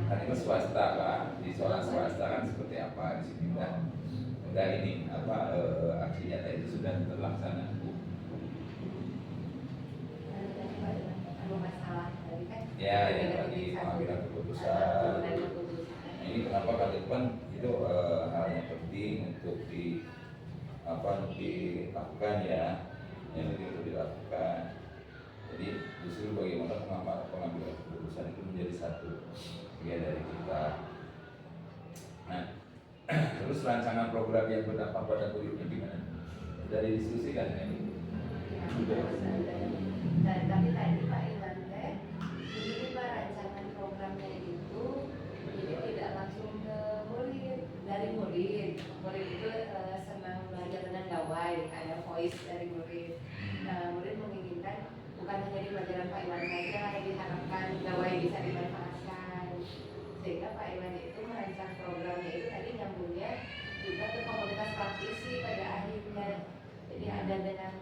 kan itu swasta Pak, di sekolah swasta kan seperti apa di sini udah ini aksi nyata itu sudah terlaksana. Ya yang tadi pengambilan keputusan. Nah, ini kenapa kali depan itu hal yang penting untuk dilakukan ya, yang untuk dilakukan. Jadi justru bagaimana pengambilan keputusan itu menjadi satu bagian dari kita. terus rancangan program yang berdampak pada muridnya gimana? Dari diskusi kan ini. Dan tapi tadi Pak Iwan teh, ini Pak rancangan programnya itu jadi tidak langsung ke murid, dari murid. Murid itu senang belajar dengan gawai, ada voice dari murid. Nah, murid menginginkan bukan hanya di pelajaran Pak Iwan saja yang diharapkan gawai bisa dimanfaatkan. Sehingga Pak Iwan itu merancang programnya itu tadi nyambungnya juga ke komunitas praktisi pada akhirnya. Jadi ada dengan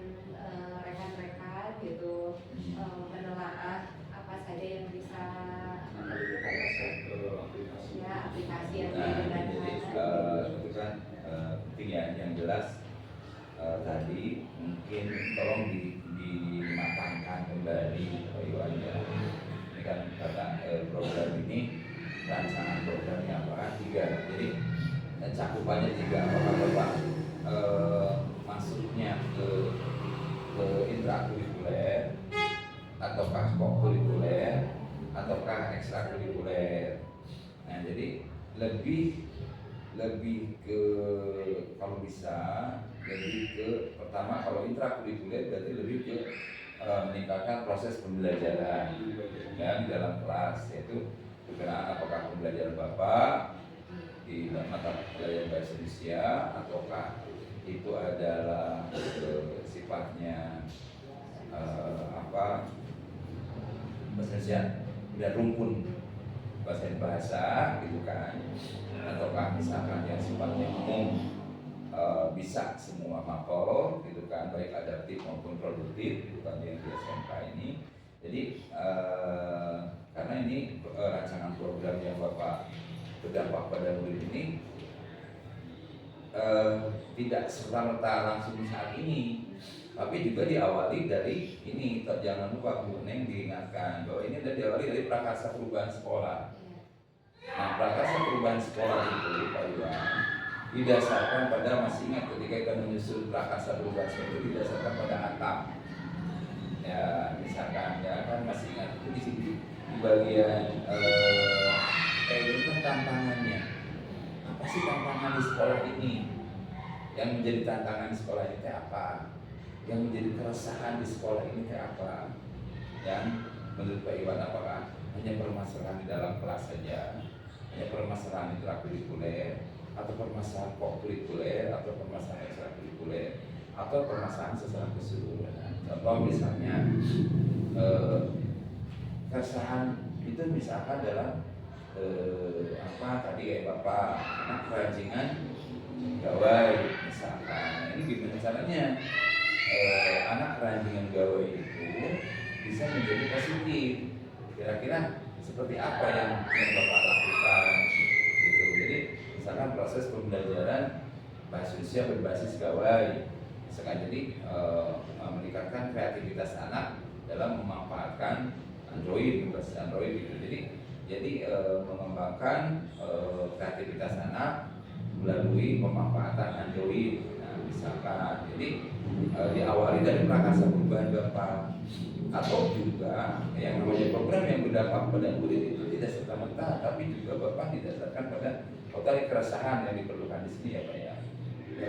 rekan-rekan gitu menelaah apa saja yang bisa ya aplikasi yang digunakan. Itu kan penting ya, yang jelas tadi mungkin tolong dimatangkan kembali Pak Iwan ya. Ini kan kata program ini rancangan programnya apa? 3. Jadi cakupannya 3. Apakah Bapak masuknya ke intrakurikuler ataukah kokurikuler ataukah ekstrakurikuler. Nah, jadi lebih ke kalau bisa lebih ke pertama kalau intrakurikuler berarti lebih ke meningkatkan proses pembelajaran ya di dalam kelas, yaitu berkenaan apakah pembelajaran Bapak di mata pelajaran bahasa Indonesia ataukah itu adalah sifatnya bahasa Indonesia dan rumpun bahasa gitu kan, ataukah misalkan yang sifatnya umum bisa semua mapel gitu kan, baik adaptif maupun produktif gitu kan yang di SMK ini. Jadi karena ini rancangan program yang Bapak berdampak pada murid ini tidak serta-merta langsung saat ini, tapi juga diawali dari ini. Jangan lupa Bu Neng diingatkan bahwa ini diawali dari prakarsa perubahan sekolah. Nah, prakarsa perubahan sekolah itu Pak Iwan didasarkan pada, masih ingat ketika kita menyusun prakarsa perubahan sekolah itu didasarkan pada atap. Ya, misalkan ya kan masih ingat itu di sini di bagian itu tantangannya. Apa sih tantangan di sekolah ini? Yang menjadi tantangan di sekolah ini apa? Yang menjadi keresahan di sekolah ini apa? Yang menurut Pak Iwan apakah hanya permasalahan di dalam kelas saja, hanya permasalahan intrakurikuler, atau permasalahan kokurikuler, atau permasalahan ekstrakurikuler, atau permasalahan secara keseluruhan? Contoh misalnya keresahan itu misalkan dalam tadi kayak Bapak anak kerajingan gawai misalkan. Ini gimana caranya anak keranjingan gawai itu bisa menjadi positif? Kira-kira seperti apa yang Bapak lakukan gitu. Jadi misalkan proses pembelajaran bahasa Indonesia berbasis gawai misalkan, jadi meningkatkan kreativitas anak dalam memanfaatkan berbasis Android gitu. Jadi mengembangkan kreativitas anak melalui pemanfaatan Android. Nah, misalkan, jadi diawali dari prakarsa perubahan Bapak, atau juga yang namanya program yang berdampak pada murid itu tidak serta-merta, tapi juga Bapak didasarkan pada tadi keresahan yang diperlukan di sini ya Pak ya.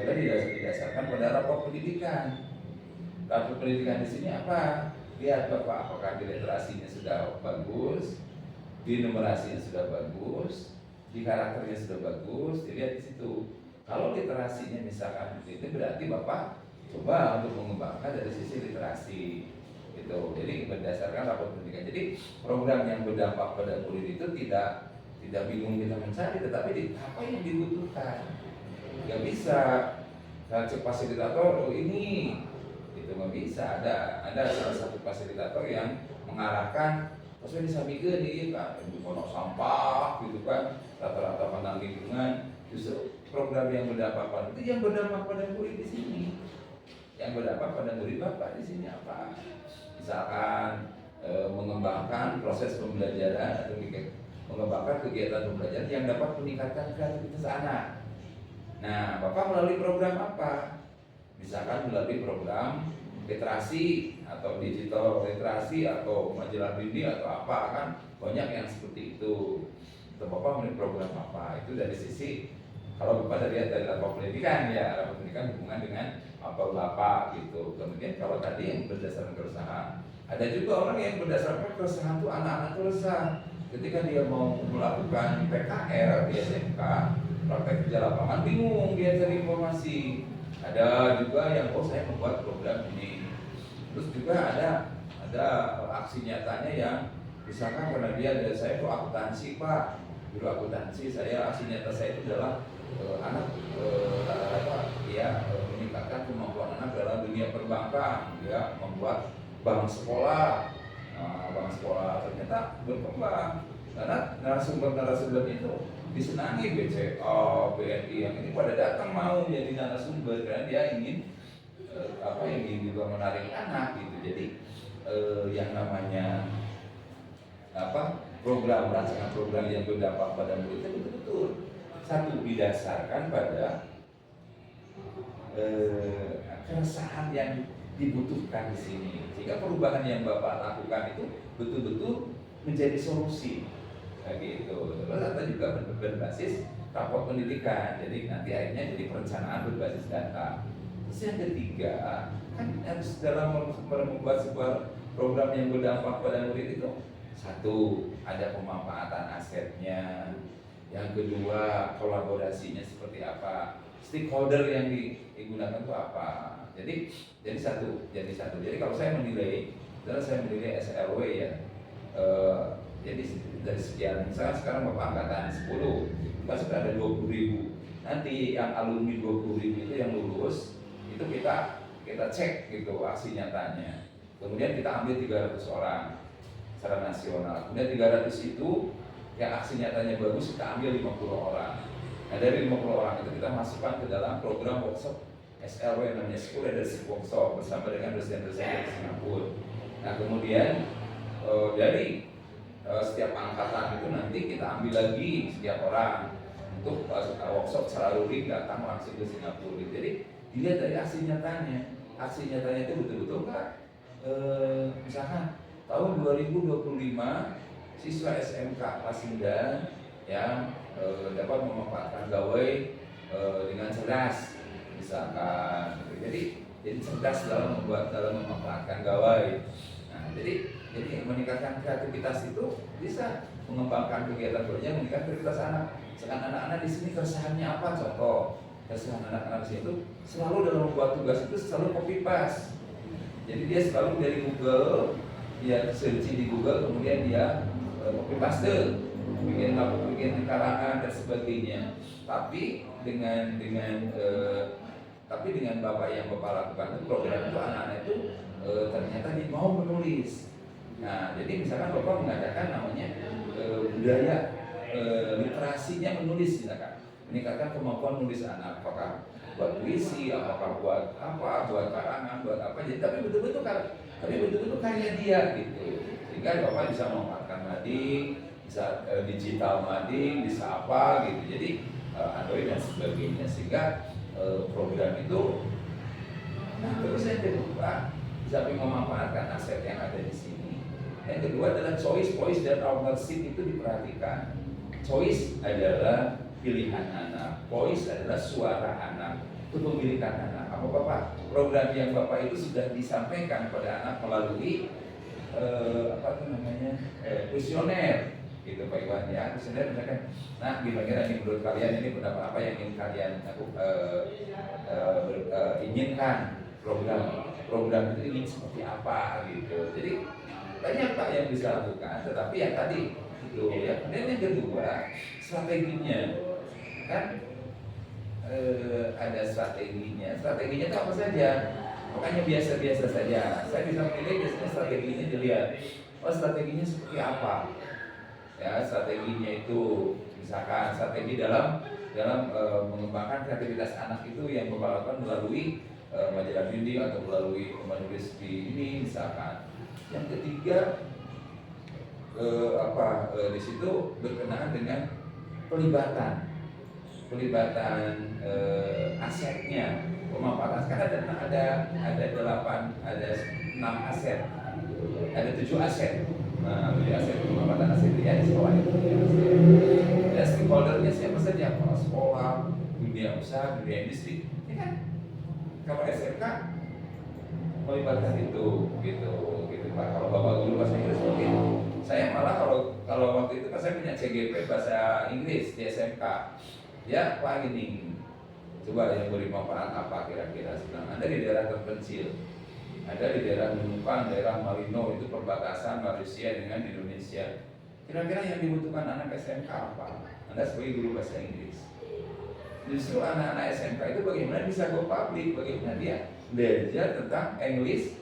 Tadi didasarkan pada rapor pendidikan. Rapor pendidikan di sini apa? Lihat Bapak apakah di literasinya sudah bagus, di numerasinya sudah bagus, di karakternya sudah bagus, dilihat di situ. Kalau literasinya misalkan itu berarti Bapak coba untuk mengembangkan dari sisi literasi gitu. Jadi berdasarkan rapor pendidikan. Jadi program yang berdampak pada murid itu tidak bingung kita mencari, tetapi apa yang dibutuhkan. Gak bisa cek fasilitator ini itu nggak bisa. Ada salah satu fasilitator yang mengarahkan pas ini samikeun ieu kan kono sampah gitu kan, rata-rata pandang lingkungan. Justru program yang berdampak pada itu yang berdampak pada murid di sini. Yang berdampak pada murid Bapak di sini apa? Misalkan mengembangkan proses pembelajaran atau mengembangkan kegiatan pembelajaran yang dapat meningkatkan kreativitas anak. Nah, Bapak melalui program apa? Misalkan melalui program literasi atau digital literasi atau majalah Bindi atau apa, kan banyak yang seperti itu. Bapak melalui program apa? Itu dari sisi Kalau Bapak dari level pendidikan ya, level pendidikan hubungan dengan apa Bapak gitu. Kemudian kalau tadi yang berdasarkan keresahan, ada juga orang yang berdasarkan keresahan tuh anak-anak tuh resah ketika dia mau melakukan PKR di SMK, praktek kerja lapangan, bingung dia cari informasi. Ada juga yang saya membuat program ini. Terus juga ada aksi nyatanya yang misalkan karena saya itu akuntansi Pak, dulu akuntansi saya aksi nyata saya itu adalah anak meningkatkan kemampuan anak dalam dunia perbankan, ya membuat bank sekolah. Bank sekolah ternyata berkembang karena narasumber itu disenangi BCA, BNI yang ini pada datang mau jadi narasumber karena dia ingin juga menarik anak gitu. Jadi yang namanya rancangan program yang berdampak pada murid itu betul-betul satu didasarkan pada keresahan yang dibutuhkan di sini, sehingga perubahan yang Bapak lakukan itu betul-betul menjadi solusi gitu. Terus ada juga berbasis rapor pendidikan, jadi nanti akhirnya jadi perencanaan berbasis data. Terus yang ketiga kan harus dalam membuat sebuah program yang berdampak pada murid itu, satu ada pemanfaatan asetnya, yang kedua kolaborasinya seperti apa, stakeholder yang digunakan itu apa. Jadi satu. Jadi kalau saya menilai SLW ya. Jadi dari sekian, misalnya sekarang Bapak angkatan 10, kita sudah ada 20.000. Nanti yang alumni 20.000 itu yang lulus, itu kita cek gitu aksi nyatanya. Kemudian kita ambil 300 orang secara nasional. Kemudian 300 itu yang aksi nyatanya bagus kita ambil 50 orang. Nah dari 50 orang itu kita masukkan ke dalam program workshop SLW namanya School Leadership Workshop bersama dengan dosen-dosen dari Singapura. Nah kemudian dari setiap angkatan itu nanti kita ambil lagi setiap orang untuk workshop secara luring datang langsung ke Singapura. Jadi dilihat dari aksi nyatanya. Aksi nyatanya itu betul-betul Kak. Misalkan tahun 2025 siswa SMK kelas 9 yang dapat memanfaatkan gawai dengan cerdas. Misalkan, jadi cerdas dalam memanfaatkan gawai. Nah, jadi meningkatkan kreativitas itu bisa mengembangkan kegiatan belajar, meningkatkan kreativitas anak. Sekarang anak-anak di sini keresahannya apa? Contoh, keresahan anak-anak di sini itu selalu dalam membuat tugas itu selalu copy paste. Jadi dia selalu dari Google, dia search di Google, kemudian dia copy paste, bikin karangan dan sebagainya. Tapi dengan Bapak yang Bapak lakukan itu program itu anak-anak itu ternyata dia mau menulis. Nah, jadi misalkan Bapak mengadakan namanya budaya literasinya menulis, misalkan meningkatkan kemampuan menulis anak, apakah buat puisi, apakah buat karangan, buat apa. Jadi tapi betul-betul karya dia gitu. Sehingga Bapak bisa memanfaatkan mading, bisa digital mading, bisa apa gitu. Jadi Android dan sebagainya, sehingga program itu. Nah terus yang kedua, bisa memanfaatkan aset yang ada di sini. Yang kedua adalah choice dan ownership itu diperhatikan. Choice adalah pilihan anak, voice adalah suara anak, kepemilikan anak. Apa Bapak? Program yang Bapak itu sudah disampaikan pada anak melalui kuesioner. Gitu Pak Iwan ya, kuesioner misalkan. Nah, gimana nih menurut kalian ini pendapat apa yang ingin kalian inginkan program itu ingin seperti apa gitu. Jadi banyak Pak yang bisa lakukan, tetapi yang tadi itu ya. Kemudian yang kedua strateginya kan ada strateginya. Strateginya itu apa saja? Makanya biasa-biasa saja. Saya bisa memilih biasanya strateginya dilihat. Oh strateginya seperti apa? Ya strateginya itu misalkan strategi dalam mengembangkan kreativitas anak itu yang Bapak lakukan melalui majalah bimbing atau melalui menulis di ini misalkan. Yang ketiga di situ berkenaan dengan pelibatan asetnya, pemanfaatan. Sekarang ada 6 aset, ada 7 aset. Nah, 7 aset pemanfaatan aset ya di sekolah itu. Ya, stakeholdernya siapa saja, kepala sekolah, dunia usaha, dunia industri. Ini kan kalau SMK melibatkan itu, gitu Pak. Kalau Bapak guru bahasa Inggris mungkin saya malah kalau waktu itu kan saya punya CGP bahasa Inggris di SMK. Ya Pak, gini, coba yang beri manfaat apa kira-kira sekarang? Ada di daerah terpencil, ada di daerah Nunukan, daerah Marino, itu perbatasan Malaysia dengan Indonesia. Kira-kira yang dibutuhkan anak SMK apa? Anda sebagai guru bahasa Inggris. Justru anak-anak SMK itu bagaimana bisa go public, bagaimana dia belajar tentang English,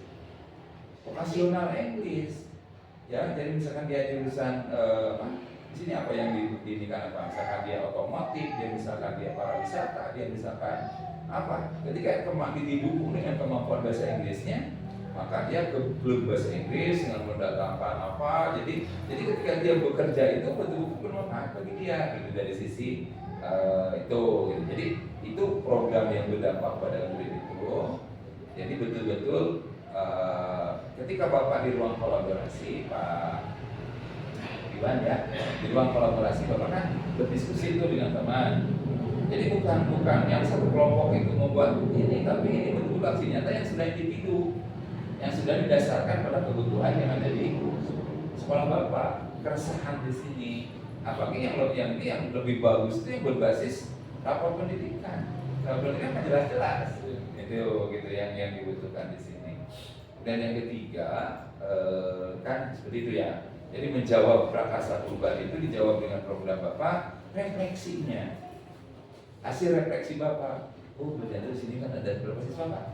vokasional English. Ya, jadi misalkan dia jurusan di sini apa yang diinginkan apa? Misalkan dia otomotif, dia misalkan dia pariwisata, dia misalkan apa? Ketika didukung dengan kemampuan bahasa Inggrisnya, maka dia ke klub bahasa Inggris dengan mendatangkan apa. Jadi ketika dia bekerja itu betul-betul bermanfaat bagi dia gitu, dari sisi itu gitu. Jadi itu program yang berdampak pada murid itu. Jadi betul-betul ketika Bapak di ruang kolaborasi, Pak Iwan ya, di ruang kolaborasi Bapak kan berdiskusi itu dengan teman. Jadi bukan yang satu kelompok itu membuat ini, tapi ini betul-betul aksi nyata yang sudah individu, yang sudah didasarkan pada kebutuhan yang ada di sekolah Bapak. Keresahan di sini, apalagi yang lebih bagus itu yang berbasis rapor pendidikan. Rapor pendidikan kan jelas-jelas itu gitu yang dibutuhkan di sini. Dan yang ketiga kan seperti itu ya. Jadi menjawab prakarsa perubahan itu dijawab dengan program Bapak, refleksinya. Hasil refleksi Bapak, oh belajar di sini kan ada berapa siswa Pak?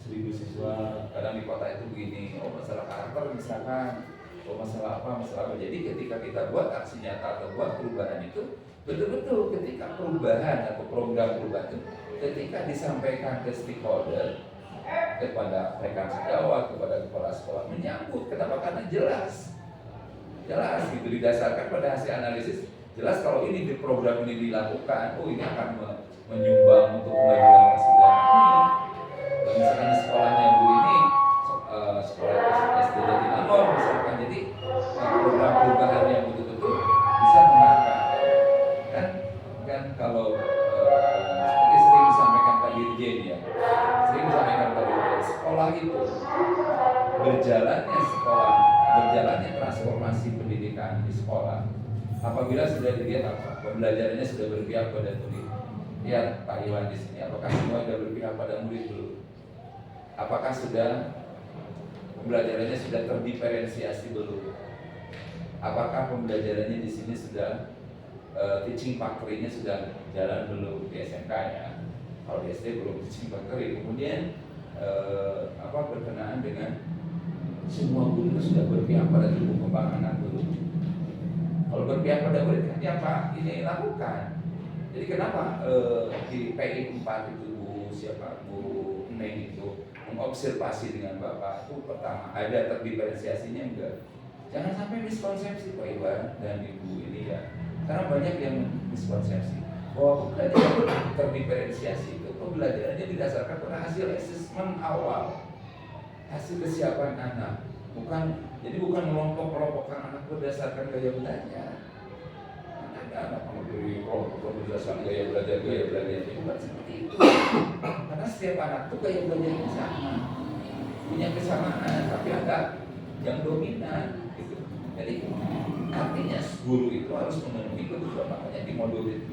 1000 siswa. Kadang di kota itu begini, oh masalah karakter misalkan, oh masalah apa. Jadi ketika kita buat aksi nyata atau buat perubahan itu, betul-betul ketika perubahan atau program perubahan itu, ketika disampaikan ke stakeholder, kepada rekan sejawat, kepada kepala sekolah menyambut. Kenapa? Karena jelas gitu, didasarkan pada hasil analisis. Jelas kalau ini di program ini dilakukan, oh ini akan menyumbang untuk pembelajaran kesedaran ini. Dan misalkan di sekolahnya Bu ini sekolah SD Jatinangor misalkan, jadi program perubahan yang betul-betul bisa mengangkat kan kalau seperti sering disampaikan Pak Dirjen ya, sekolah itu berjalannya transformasi pendidikan di sekolah apabila sudah dilihat apa pembelajarannya sudah berpihak pada murid. Lihat Pak Iwan di sini, apakah semua sudah berpihak pada murid belum? Apakah sudah pembelajarannya sudah terdiferensiasi belum? Apakah pembelajarannya di sini sudah teaching factory-nya sudah jalan belum di SMK ya? Kalau di SD belum teaching factory. Kemudian berkenaan dengan semua guru sudah berpihak pada tumbuh kembang anak belum? Kalau berpihak pada murid kan apa ini lakukan. Jadi kenapa di PI 4 itu Bu Neng itu mengobservasi dengan Bapak itu pertama ada terdiferensiasinya enggak? Jangan sampai miskonsepsi Pak Iwan dan Ibu ini ya. Karena banyak yang miskonsepsi bahwa pembelajaran terdiferensiasi itu pembelajarannya didasarkan pada hasil asesmen awal, hasil kesiapan anak, bukan melompok-kelompokkan anak berdasarkan gaya belajar. Ada anak memberi kelompok berdasarkan gaya belajar itu bukan seperti itu. Karena setiap anak itu gaya belajarnya sama, punya kesamaan, tapi ada yang dominan. Jadi artinya guru itu harus memenuhi kebutuhan, makanya di modul 2.1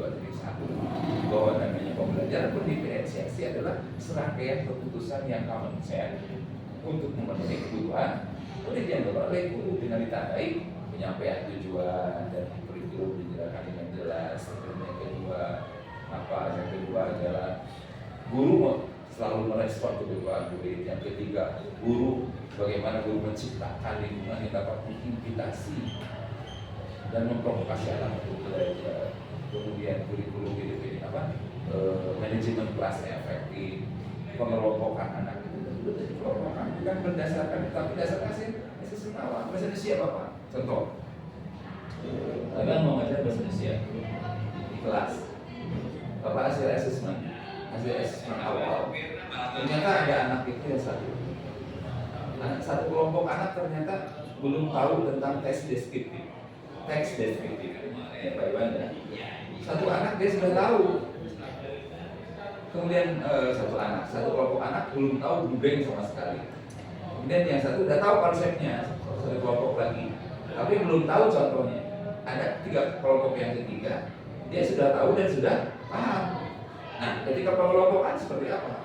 bahwa namanya pembelajaran berdiferensiasi adalah serangkaian keputusan yang common sense untuk memenuhi kebutuhan murid yang oleh guru dengan ditandai penyampaian tujuan dan kurikulum dijelaskan dengan jelas. Yang kedua adalah guru selalu merespon kebutuhan murid. Yang ketiga, bagaimana guru menciptakan lingkungan yang dapat menginspirasi dan memprovokasi anak untuk belajar. Kemudian kurikulum manajemen kelas efektif, pengelompokan anak itu pengelompokan bukan berdasarkan tapi berdasarkan hasil awal. Bahasa Indonesia Bapak, contoh, Abang mau ngajar bahasa Indonesia di kelas, Bapak hasil asesmen awal, ternyata ada anak itu yang satu kelompok anak ternyata belum tahu tentang teks deskriptif ya Pak Iwan ya. Satu anak dia sudah tahu kemudian satu kelompok anak belum tahu bluebank sama sekali. Kemudian yang satu udah tahu konsepnya, satu kelompok lagi, tapi belum tahu contohnya. Ada 3 kelompok yang ketiga, dia sudah tahu dan sudah paham. Nah, ketika pengelompokan seperti apa?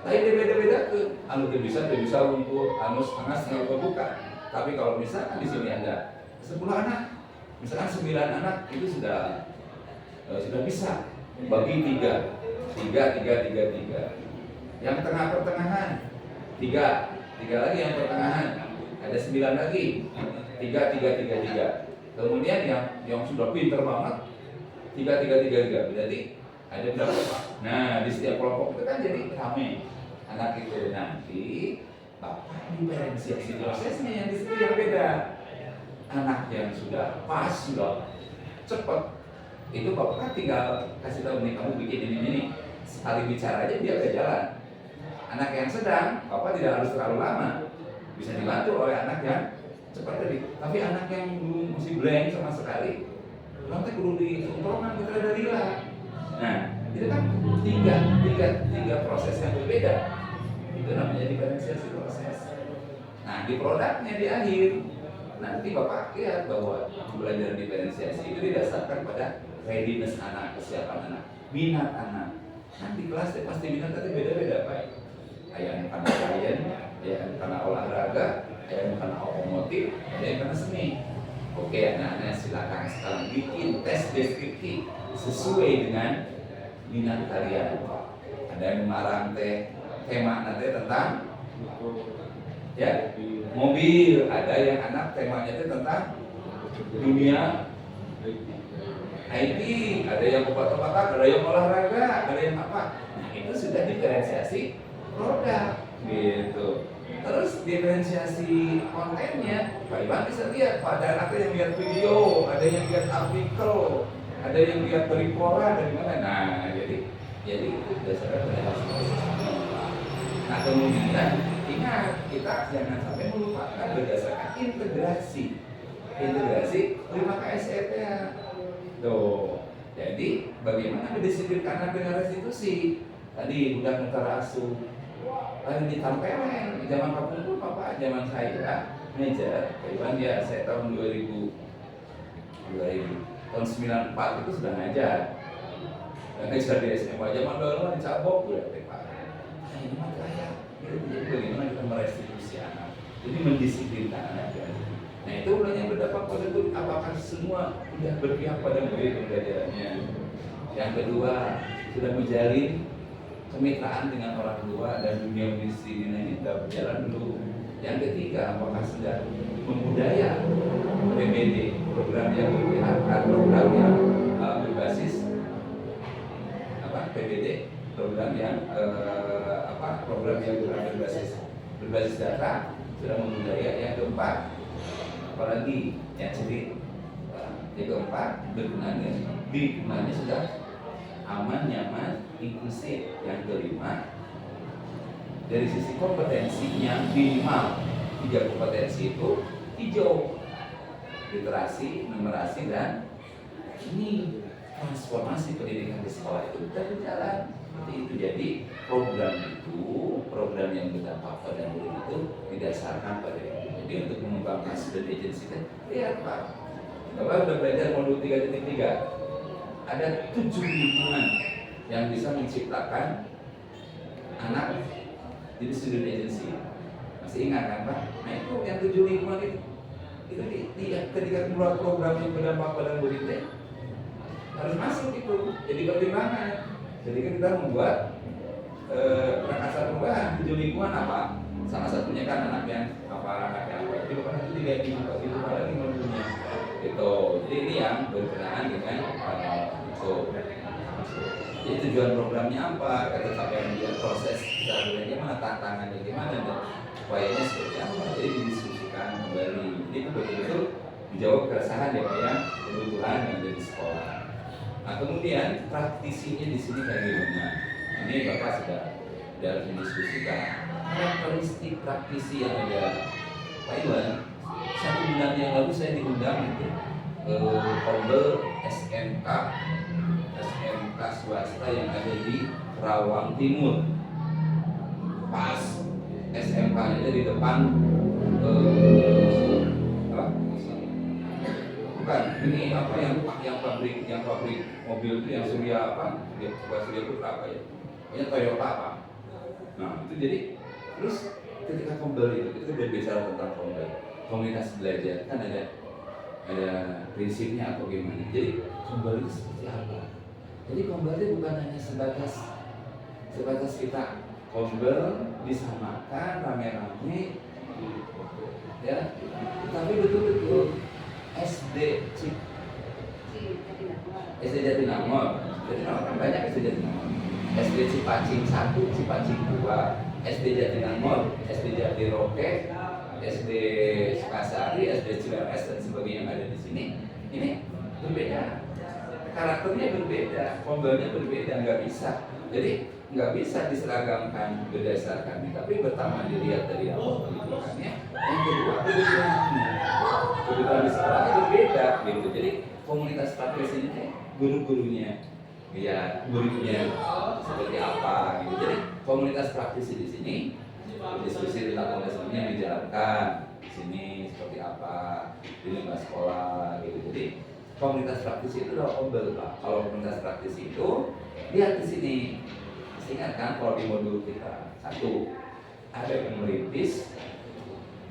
Lain dia beda-beda ke, anu bisa untuk anu setengah buka. Tapi kalau misalkan di sini ada 10 anak, misalkan 9 anak itu sudah bisa bagi 3. Yang pertengahan 3 lagi yang pertengahan, ada 9 lagi, 3. Kemudian yang sudah pinter banget 3. Berarti ada berapa Pak? Nah, di setiap kelompok itu kan jadi ramai anak itu. Nanti Bapak diferensiasi prosesnya yang di situ yang beda. Anak yang sudah pas, sudah cepat, itu Bapak tinggal kasih tahu nih, kamu bikin ini. Sekali bicara aja dia udah jalan. Anak yang sedang, Bapak tidak harus terlalu lama, bisa dibantu oleh anak yang cepat tadi. Tapi anak yang belum masih blank sama sekali, nanti perlu diumpulkan kita dari lah. Nah, itu kan tiga proses yang berbeda. Itu namanya diferensiasi proses. Nah, di produknya di akhir nanti Bapak lihat bahwa pembelajaran diferensiasi itu didasarkan pada readiness anak, kesiapan anak, minat anak. Nanti kelas pasti minat tapi beda-beda Pak. Ada yang karena sains, ada yang karena olahraga, ada yang karena otomotif, ada yang karena seni. Oke, anak-anak silakan sekarang bikin tes deskripsi sesuai dengan minat kalian. Ada yang mengarang tema nanti tentang ya mobil, ada yang anak temanya itu tentang dunia IT, ada yang obat-obatan, ada yang olahraga, ada yang apa. Nah, itu sudah diferensiasi produk gitu. Terus diferensiasi kontennya, Pak Iwan bisa lihat, ada anak yang lihat video, ada yang lihat artikel, ada yang lihat dari koran dari mana. Nah, jadi itu berdasarkan pada hasil. Nah, kemudian ingat, kita jangan sampai melupakan berdasarkan integrasi 5 KSET ya. Tuh. Jadi bagaimana mendisiplinkan anak dengan restitusi? Tadi budak mutara asuh lalu ditampelin. Zaman kapan pun Bapak, zaman saya meja Iwan ya, saya tahun 2000 tahun 94 itu sudah ngajar. Dan ngajar di SMA zaman dulu dicabok ya Pak. Nah, ini mah kayak jadi bagaimana kita merestitusi anak. Jadi mendisiplinkan anak ya. Nah, itu yang berdampak pada itu apakah semua sudah berpihak pada murid pembelajarannya. Yang kedua, sudah menjalin kemitraan dengan orang tua dan dunia miskinnya kita berjalan dulu. Yang ketiga, apakah sudah membudaya PBD, program yang berpihak, program yang berbasis PBD, program yang berbasis data, sudah membudaya. Yang keempat, apalagi yang keempat lingkungannya sudah aman, nyaman, inklusif. Yang kelima, dari sisi kompetensinya minimal 3 kompetensi itu hijau, literasi, numerasi, dan ini transformasi pendidikan di sekolah itu sudah berjalan seperti itu. Jadi program yang berdampak pada murid itu didasarkan pada itu. Jadi untuk mengembangkan student agency, lihat Pak, Bapak sudah belajar modul 3.3. Ada 7 lingkungan yang bisa menciptakan anak jadi student agency. Masih ingat kan Pak? Nah, itu yang 7 lingkungan itu ketika keluar program yang berdampak pada murid harus masuk itu. Jadi pertimbangan. Jadi kita membuat prakasa perubahan 7 lingkungan apa? Salah satunya kan anak yang apa? Itu kan itu dibuka lagi modulnya. Itu. Jadi ini yang berkenaan dengan itu. Jadi tujuan programnya apa? Ketika dia proses kita bagaimana, tantangannya gimana, dan upayanya seperti apa. Jadi didiskusikan kembali. Jadi itu betul-betul dijawab keresahan ya Pak ya, kebutuhan yang ada di sekolah. Nah, kemudian praktisinya di sini kayak gimana? Ini Bapak sudah harus mendiskusikan karakteristik praktisi yang ada. Pak Iwan, 1 bulan yang lalu saya diundang itu Kombel SMK swasta yang ada di Rawang Timur, pas SMK-nya di depan apa? Bukan, ini apa yang pabrik mobil itu yang Surya apa? Surya Putra apa ya? Pokoknya Toyota apa? Nah itu jadi terus ketika kembali itu kita berbicara tentang komunitas belajar kan ada prinsipnya atau gimana. Jadi kembali itu seperti apa? Jadi kembali bukan hanya sebatas kita kembali disamakan rame-rame ya, tapi betul-betul SD Jatinangor kan banyak SD Jatinangor, SD Cipacing 1, Cipacing 2, SD Jatinangor, SD Jatiroke, SD Sukasari, SD Cileres dan sebagainya yang ada di sini. Ini berbeda, karakternya berbeda, kombalnya berbeda, nggak bisa. Jadi nggak bisa diseragamkan berdasarkan, tapi pertama dilihat dari awal pendidikannya, yang kedua kebutuhan di sekolahnya berbeda gitu. Jadi komunitas praktis ini guru-gurunya ya gurunya seperti apa gitu. Jadi komunitas praktisi di sini diskusi tentang komunitas ini yang dijalankan di sini seperti apa di lingkungan sekolah gitu. Jadi komunitas praktisi itu adalah ombel Pak. Kalau komunitas praktisi itu lihat di sini, ingat kan kalau di modul kita satu ada yang merintis,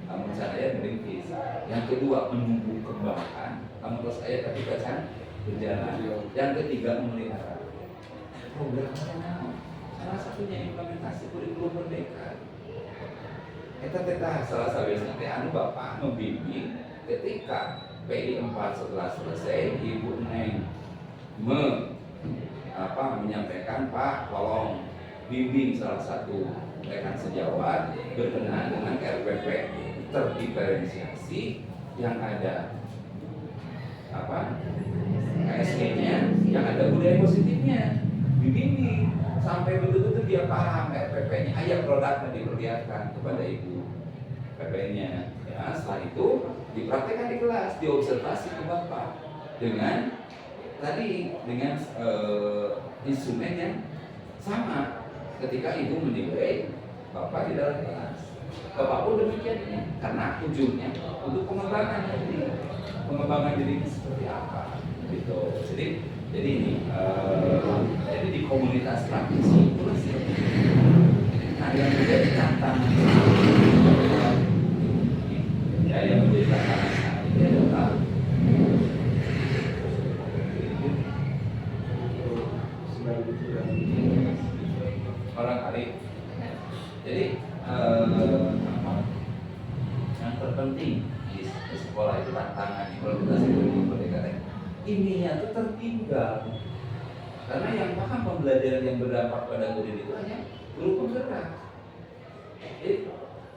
kamu saya merintis. Yang kedua menumbuh kembangkan, kamu terus saya tapi baca berjalan. Yang ketiga memelihara. Program salah satunya implementasi kurikulum merdeka. Kita salah satunya anu Bapak membimbing ketika PI 4 setelah selesai, Ibu Neng menyampaikan Pak tolong bimbing salah satu rekan sejawat berkenaan dengan RPP terdiferensiasi yang ada KSG-nya, yang ada budaya positifnya, dibimbing sampai betul-betul dia paham RPP-nya, ayat produknya diperlihatkan kepada ibu PP-nya. Ya, setelah itu dipraktekkan di kelas, diobservasi ke Bapak dengan instrumen yang sama ketika ibu menilai Bapak di dalam kelas. Bapak pun demikian ini karena ujungnya untuk pengembangan diri seperti apa gitu. Jadi ini jadi di komunitas praktisi itu masih yang menjadi tantangan yang menjadi tantangan saat ini adalah barangkali jadi yang terpenting di sekolah itu tantangan implementasi kurikulum merdeka ininya tuh tertinggal karena yang paham pembelajaran yang berdampak pada murid itu hanya guru penggerak.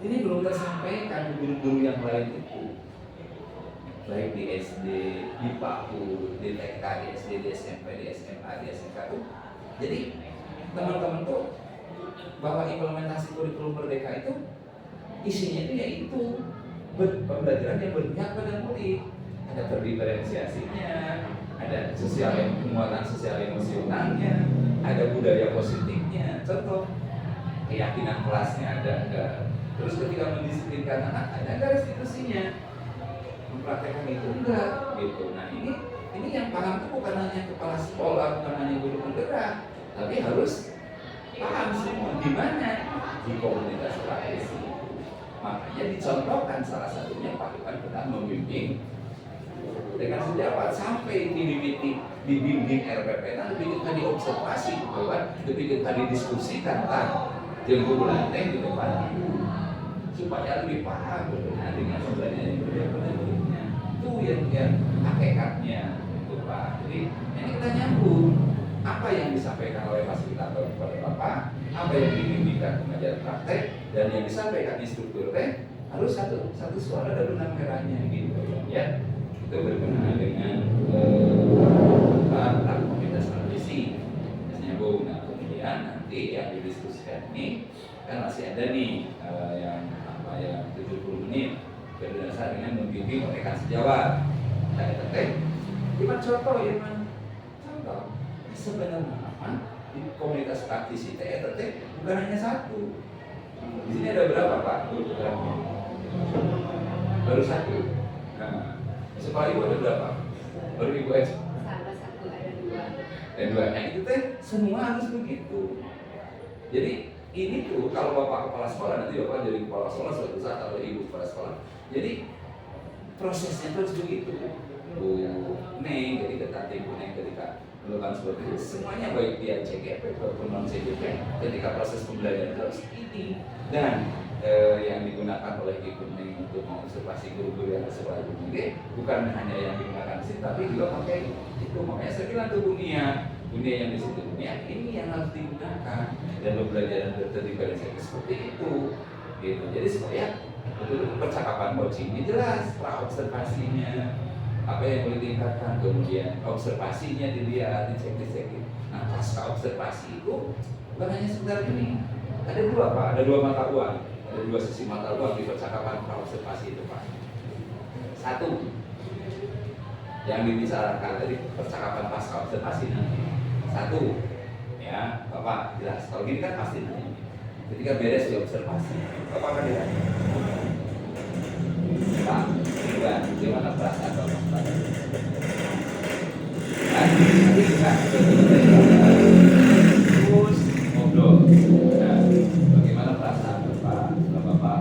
Ini belum tersampaikan ke guru-guru yang lain itu, baik di SD, di PAUD, di TK, di SD, di SMP, di SMA, di SMK tuh. Jadi teman-teman tuh bahwa implementasi kurikulum merdeka itu isinya itu yaitu pembelajaran yang berpihak pada murid. Ada terdiferensiasinya, ada penguatan sosial emosionalnya, ada budaya positifnya. Contoh keyakinan kelasnya ada enggak. Terus ketika mendisiplinkan anak ada enggak restitusinya, mempraktekkan itu enggak gitu. Nah ini yang paham itu bukan hanya kepala sekolah, bukan hanya guru penggerak, tapi harus paham semua di mana di komunitas praktisi. Makanya dicontohkan salah satunya Pak Iwan pernah membimbing dengan sejawat sampai dibimbing RPP, lebih kita diobservasi bahwa lebih kita didiskusikan dengan bulannya di depan supaya lebih paham berkenaan dengan pembelajaran yang berbeda itu yang hakikatnya itu Pak. Jadi ini kita nyambung apa yang disampaikan oleh fasilitator kepada Bapak, apa yang dibimbingkan pengajar praktek, dan yang disampaikan instruktur harus satu suara dan benang merahnya gitu ya. Itu berkenaan dengan komunitas transisi nyambung. Nah kemudian nanti yang didiskusikan ini kan masih ada nih yang 70 menit berdasar dengan membimbing rekan sejawat. Kita contoh ya man, contoh sebenarnya apa di komunitas praktis ITE bukan hanya satu. Di sini ada berapa Pak? Baru satu. Nah, sekolah ibu ada berapa? Baru ibu aja. Sama satu ada dua. Dan dua. Nah itu semua harus begitu. Jadi ini tuh kalau bapak kepala sekolah nanti bapak jadi kepala sekolah suatu saat atau ibu kepala sekolah. Jadi prosesnya terus begitu. Bu Neng ketika Bu Neng ketika melakukan seperti itu semuanya baik dia CGP maupun non CGP ketika proses pembelajaran terus ini dan yang digunakan oleh Ibu Neng untuk mengobservasi guru-guru yang ada sekolah Ibu Neng bukan hanya yang digunakan di sini tapi juga pakai itu. Makanya saya bilang tuh dunia yang di situ dunia ini yang harus digunakan dan pembelajaran berdiskusi seperti itu gitu. Jadi supaya betul-betul percakapan coaching ini jelas, observasinya apa yang boleh ditingkatkan, kemudian observasinya dilihat, dicek. Nah pasca observasi itu bukan hanya sekedar ini, ada dua Pak, ada dua mata uang, ada dua sisi mata uang di percakapan observasi itu Pak. Satu yang dibicarakan tadi percakapan pasca observasi nanti. Satu ya Bapak jelas, kalau gini kan pasti nanti ketika beres di observasi Bapak akan lihat Pak, gimana perasaan Bapak? Nanti kan terus ngobrol. Nah, bagaimana perasaan Bapak?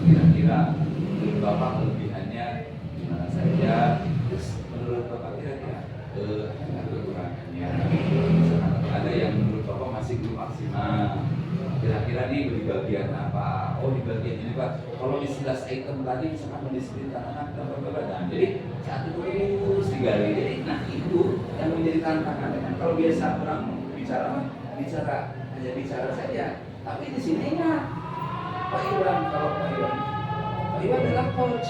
Kira-kira menurut Bapak kelebihannya gimana saja? Terus menurut Bapak kira-kira ada kekurangannya? Ada yang menurut Bapak masih belum maksimal? Kira-kira nih di bagian apa? Oh di bagian ini Pak. Kalau di 11 item tadi misalkan mendisiplinkan anak dan berbeda. Jadi satu terus digali. Jadi nah itu yang menjadi tantangan. Kan kalau biasa orang hanya bicara saja. Tapi di sini enggak. Pak Iwan adalah coach.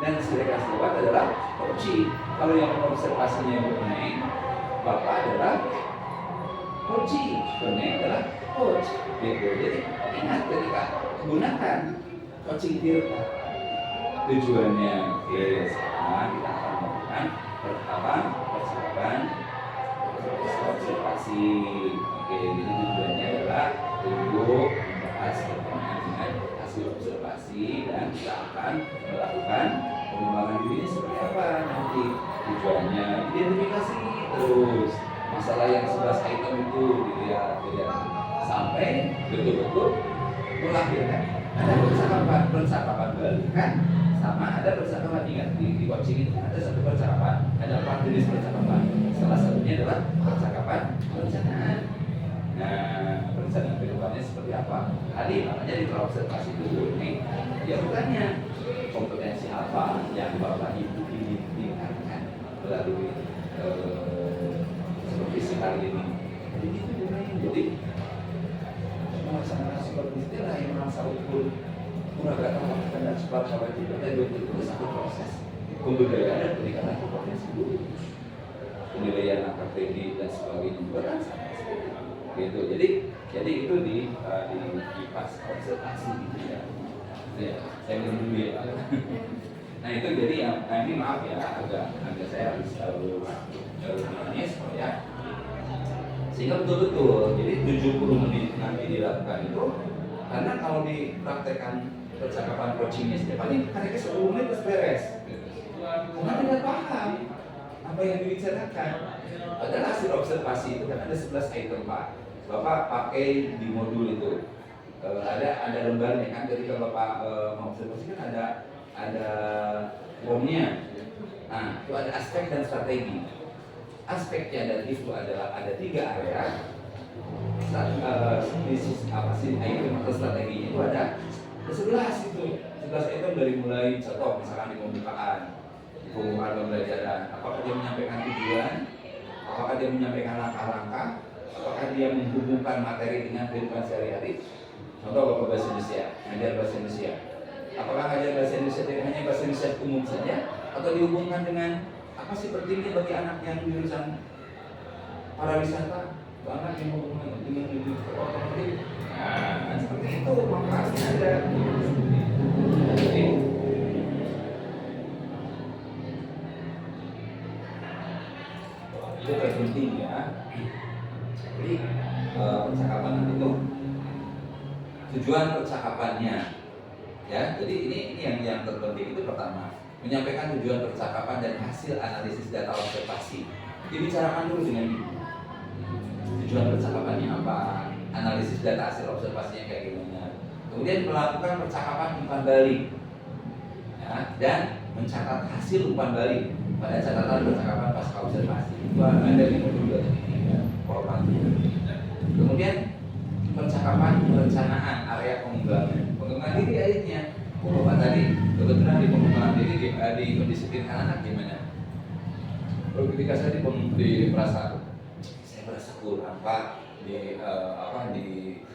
Dan mereka semua adalah coach. Kalau yang observasinya mengenai Bapak adalah coach, sebenarnya adalah coach. Gitu. Jadi ingat ketika gunakan coaching theory tujuannya sekarang kita akan melakukan percakapan observasi. Oke, jadi tujuannya adalah untuk membahas berkenaan dengan hasil observasi dan kita akan melakukan pengembangan diri seperti apa nanti. Tujuannya identifikasi terus masalah yang 11 item itu dilihat sampai betul-betul melahirkan ada percakapan balikan sama ada percakapan. Ingat di coaching itu ada satu percakapan, ada 4 jenis percakapan. Salah satunya adalah percakapan perencanaan. Nah, perencanaan kedepannya seperti apa? Tadi makanya di observasi dulu nih, dia bertanya kompetensi apa yang Bapak Ibu ingin tingkatkan melalui supervisi kali ini. Jadi melaksanakan supervisi lah yang merasa ukur puragata dan sebab itu dari satu proses pemberdayaan dan peningkatan kompetensi guru, penilaian akademik dan sebagainya juga kan sama gitu. Jadi itu di pas observasi gitu ya. Saya dulu ya. Nah itu jadi yang ini maaf ya agak saya harus manis ya. Sehingga betul-betul jadi 70 menit nanti dilakukan itu karena kalau dipraktekkan percakapan coachingnya setiap hari mereka 10 menit terus beres karena tidak paham apa yang dibicarakan. Padahal hasil observasi itu kan ada 11 item Pak. Bapak pakai di modul itu ada lembarnya kan. Ketika Bapak mengobservasi kan ada formnya. Nah itu ada aspek dan strategi. Aspeknya dan itu adalah ada 3 area. Apa sih item atau strateginya itu ada 11 itu. 11 item dari mulai contoh misalkan di pembukaan pembelajaran. Apakah dia menyampaikan tujuan? Apakah dia menyampaikan langkah-langkah? Apakah dia menghubungkan materi dengan kehidupan sehari-hari? Contoh Bapak bahasa Indonesia, ngajar bahasa Indonesia. Apakah ngajar bahasa Indonesia tidak hanya bahasa Indonesia umum saja? Atau dihubungkan dengan apa sih pentingnya bagi anak yang jurusan pariwisata banget yang hubungan dengan hidup otomotif. Nah, seperti itu manfaatnya ada. Jadi, itu terpenting ya. Jadi percakapan itu tujuan percakapannya ya. Jadi ini yang terpenting itu pertama menyampaikan tujuan percakapan dan hasil analisis data observasi. Dibicarakan dulu dengan ibu. Tujuan percakapannya apa? Analisis data hasil observasinya kayak gimana? Kemudian melakukan percakapan umpan balik ya, dan mencatat hasil umpan balik pada catatan percakapan pasca observasi. Itu ada di modul ini ya, kemudian percakapan perencanaan area pengembangan diri akhirnya. Bapak tadi kebetulan di pengembangan diri di mendisiplinkan anak gimana? Kalau ketika saya saya merasa kurang Pak di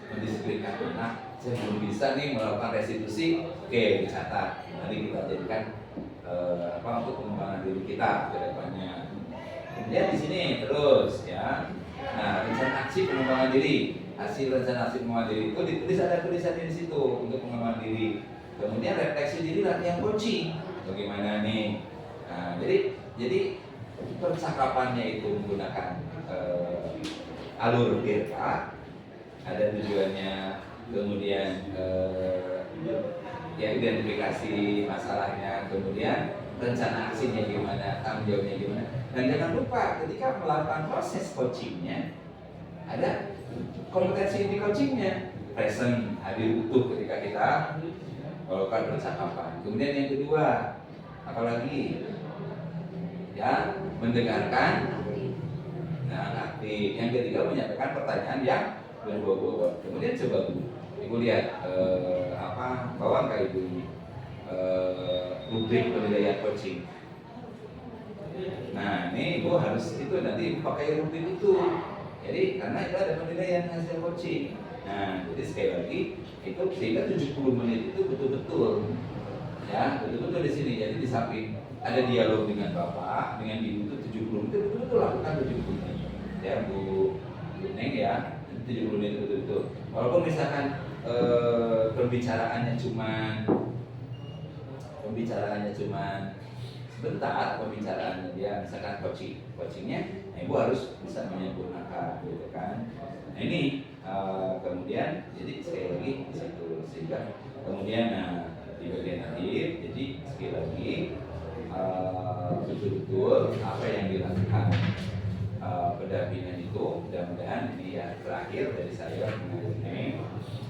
mendisiplinkan anak, saya belum bisa nih melakukan restitusi. Oke, dicatat. Nanti kita jadikan untuk pengembangan diri kita ke depannya. Kemudian di sini terus ya. Nah, rencana aksi pengembangan diri. Hasil rencana aksi pengembangan diri itu ditulis, ada tulisannya di situ untuk pengembangan diri. Kemudian refleksi diri latihan coaching. Bagaimana nih? Nah, jadi percakapannya itu menggunakan alur BRK, ada tujuannya, kemudian ya identifikasi masalahnya, kemudian rencana aksinya gimana, tanggung jawabnya gimana. Dan jangan lupa ketika melakukan proses coachingnya ada kompetensi di coachingnya, present, hadir utuh ketika kita melakukan percakapan. Kemudian yang kedua, apalagi ya mendengarkan, nah aktif. Yang ketiga menyampaikan pertanyaan yang berbobot. Kemudian coba ibu lihat bawang kali ibu ini rubrik penilaian coaching. Nah ini ibu harus itu nanti pakai rubrik itu. Jadi karena itu ada penilaian hasil coaching. Nah jadi sekali lagi itu sehingga 70 menit itu betul-betul ya betul-betul di sini. Jadi di samping ada dialog dengan bapak dengan ibu itu 70 menit betul-betul lakukan 70 menit ya Bu Neng ya, 70 menit betul-betul. Walaupun misalkan pembicaraannya cuman sebentar, pembicaraannya dia misalkan coachingnya, nah ibu harus bisa menyempurnakan gitu kan. Nah ini kemudian jadi sekali lagi di situ sehingga kemudian di bagian akhir jadi sekali lagi betul-betul apa yang dilakukan pendampingan itu. Mudah-mudahan ini ya terakhir dari saya mengenai.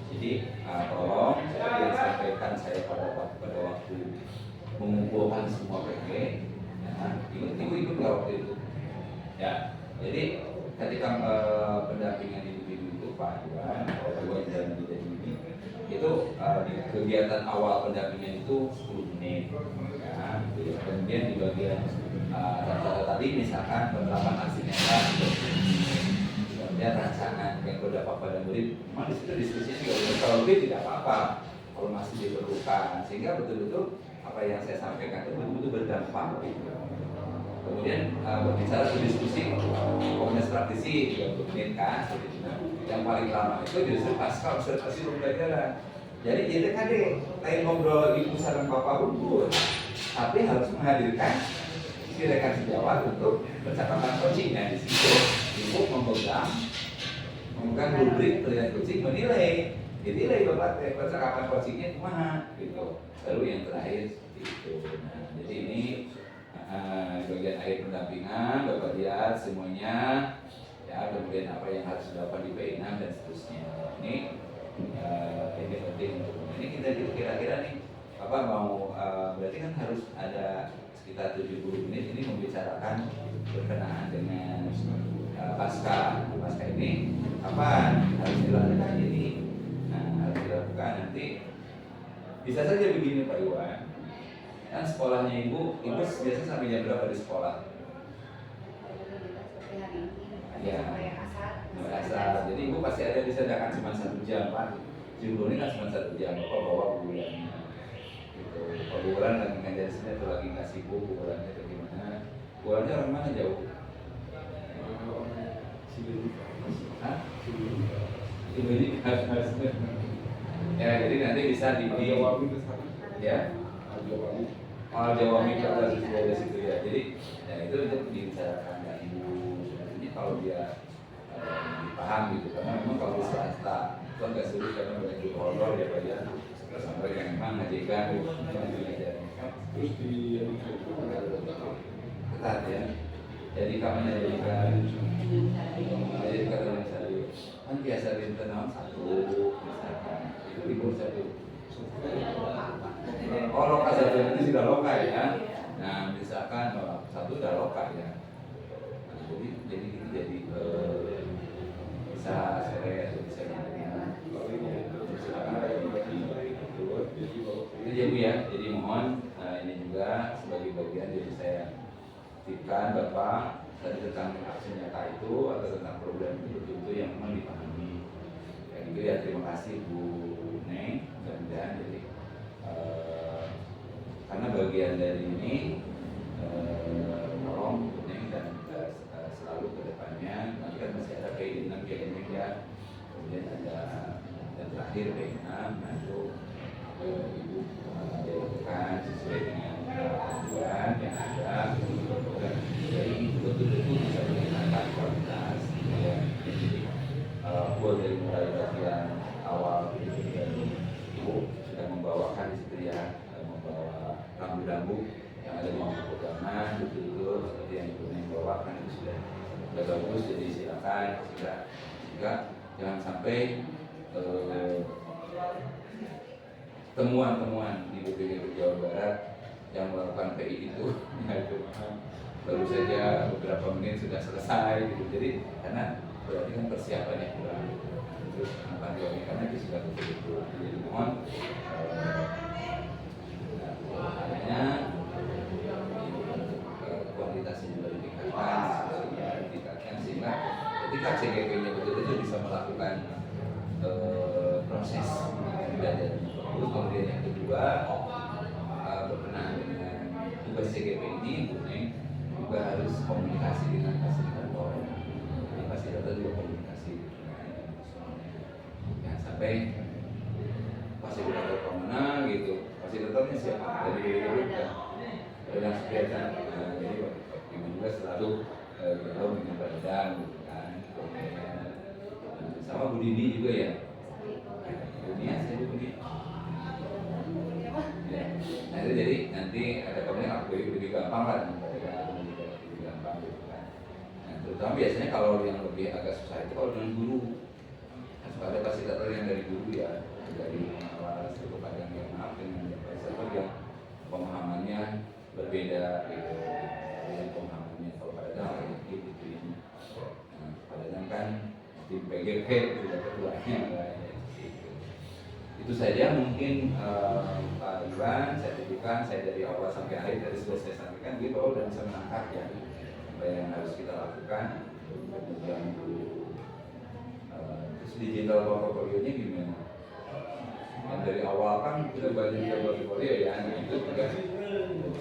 Jadi tolong seperti yang disampaikan saya pada waktu mengumpulkan semua PG ya, ibu nggak waktu itu ya. Jadi ketika pendampingan individu itu Pak Iwan dan ini itu di kegiatan awal pendampingan itu 10 menit ya. Kemudian di bagian tadi misalkan penerapan aksi nyata, kemudian rancangan yang berdampak pada murid, memang di situ diskusinya juga kalau lebih tidak apa-apa kalau masih diperlukan, sehingga betul-betul apa yang saya sampaikan itu betul-betul berdampak. Kemudian berbicara diskusi komunitas praktisi 30 menit kan, yang paling lama itu justru pasca observasi pembelajaran. Jadi kan lain ngobrol ibu sareng bapak rumput, tapi harus menghadirkan si rekan sejawat untuk percakapan coaching. Nah di situ ibu memegang rubrik penilaian coaching, menilai bapak percakapan coachingnya kemana gitu. Lalu yang terakhir seperti itu. Nah jadi ini bagian akhir pendampingan bapak lihat semuanya ya, kemudian apa yang harus dilakukan di P6 dan seterusnya. Ini penting untuk ini kita kira-kira nih bapak mau berarti kan harus ada sekitar 70 menit ini membicarakan berkenaan dengan pasca ini kapan harus dilakukan ini. Nah harus dilakukan nanti bisa saja begini Pak Iwan, kan sekolahnya ibu biasa sampai jam berapa di sekolah? Ya, asal. Jadi ibu pasti ada disediakan cuma 1 jam Pak. Jumlah ini kan cuma 1 jam, bapak bawa bulannya. Gitu. Kalau bulan lagi ngajar sini atau lagi nggak sibuk, bulannya atau gimana? Bulannya orang mana jauh? Hah? Ini ya, jadi nanti bisa di ya. Jawa Minggu ada situ ya. Jadi ya itu untuk dibicarakan dengan ibu kalau dia dipaham gitu, karena memang kalau di swasta itu agak sulit karena banyak juga horor ya Pak ya, sampai yang memang ngajikan ngajar Terus di ketat ya. Jadi kami menjadikan dalam satu kan biasa di internal satu misalkan itu libur satu. Oh lokal satu itu sudah lokal ya. Nah misalkan satu sudah lokal ya. Nah, jadi bisa sore atau bisa itu ya Bu ya. Jadi mohon ini juga sebagai bagian dari saya aktifkan Bapak tadi tentang aksi nyata itu atau tentang program itu yang memang dipahami. Yang itu ya terima kasih Bu Neng dan jadi karena bagian dari ini tolong Bu Neng dan selalu ke depannya nanti kan masih ada P6 ya kemudian ada dan terakhir P6 nah itu Ibu menjadikan sesuai dengan tujuan yang ada dan jadi betul-betul bisa meningkatkan kualitas ya. Jadi dari mulai bagian awal dari Ibu sudah membawakan di situ ya membawa rambu-rambu yang ada di pegangan betul-betul seperti yang Ibu membawakan itu sudah bagus, jadi silakan jika jangan sampai temuan-temuan di BPKB Jawa Barat yang melakukan PI itu baru saja beberapa menit sudah selesai gitu. Jadi karena berarti kan persiapannya kurang terus panduannya karena itu sudah betul-betul jadi mohon adanya kualitasnya juga ditingkatkan sehingga ketika CGP-nya betul-betul bisa melakukan proses belajar. Kemudian yang kedua berkenaan dengan tugas CGP ini Bu Neng juga harus komunikasi dengan fasilitator. Jadi fasilitator juga komunikasi jangan sampai fasilitator kemana gitu, fasilitatornya siapa dari yang sekian jadi Ibu juga selalu dialog dengan Badan gitu kan. Sama Bu Dini juga ya. Dunia saya Bu Dini. Ya. Nah itu jadi nanti ada komunikasi lebih gampang lah, lebih gampang gitu kan. Nah, terutama biasanya kalau yang lebih agak susah itu kalau dengan guru. Nah, suka ada fasilitator yang dari guru ya, dari pengawas kepada yang maaf dengan fasilitator yang pemahamannya berbeda gitu. Dengan pemahamannya kalau pada dalam gitu ini. Nah, pada dalam kan di PGP sudah ketuanya lah. Itu saja mungkin Pak Iwan, saya tunjukkan saya dari awal sampai akhir tadi sudah saya sampaikan gitu bahwa sudah bisa menangkap ya apa yang harus kita lakukan. Kemudian terus digital portfolio-nya gimana? Yang dari awal kan kita banyak digital portfolio ya, nah itu juga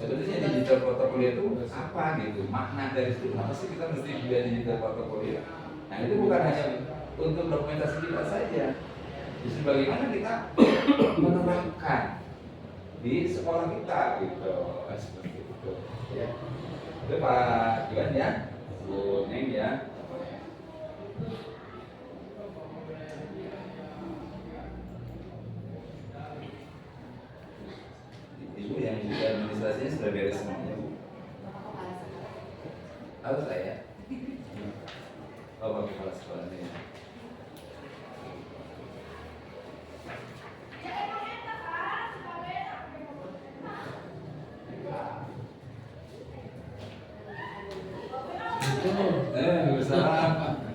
sebenarnya digital portfolio itu apa gitu, makna dari situ apa sih kita mesti juga digital portfolio? Nah itu bukan hanya untuk dokumentasi kita saja. Justru bagaimana kita menerapkan di sekolah kita gitu, seperti itu. Ya. Itu Pak Iwan ya, Bu Neng ya. Ibu yang juga administrasinya sudah beres semuanya. Harus saya. Oh, Pak Kepala Sekolahnya ya. Salam.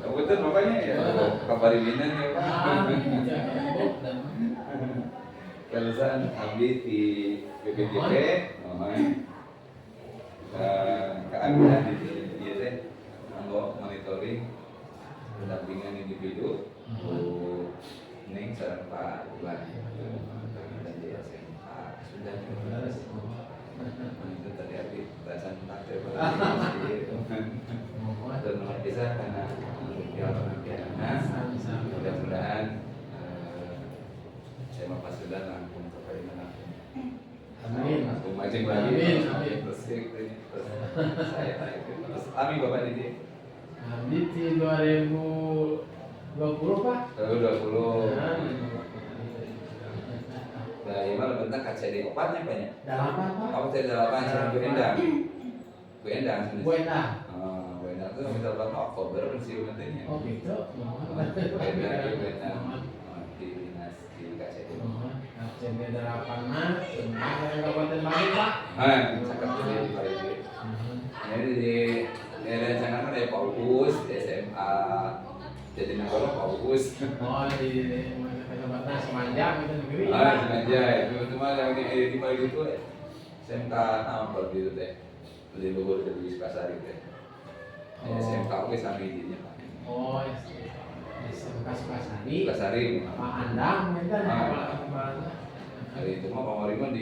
Betul makanya ya. Kabari binan ya Pak. Kelulusan abdi di BPJP, keadilan di dia teh monitoring pendampingan individu. Bu Neng sareng Pak Iwan dan di SMA sudah itu tadi arti perasaan takdir dan luar biasa karena mudah-mudahan saya mau pas sudah langsung sampai mana. Amin. Langsung mancing lagi. Amin. Terus saya terus amin Bapak Didi. Nanti di 2020 Pak. Tahun 20. Nah, Nah, gimana bentar KCD opatnya banyak. dalapan Pak. Apa tadi dalapan sama Bu Endang? Bu Endang sini. Bu Endang. Bu Endang tuh minta berapa Oktober pensiun nantinya. Oh gitu. Bu Endang di dinas di KCD. KCD dalapan Mas, Semarang Kabupaten Bandung Pak. Cakep tuh di Parigi. Jadi di rencana kan ada Pak Uus di SMA Jatinegara Pak Uus. Oh di Kabupaten Semanjang itu negeri. Sengaja itu cuma yang di Parigi itu SMK apa gitu teh. Di Bogor di Sukasari teh. SMK oke sama izinnya Pak. Oh, SMK Sukasari. Sukasari. Pak Andang itu apa? Hari itu mah Pak Marimo di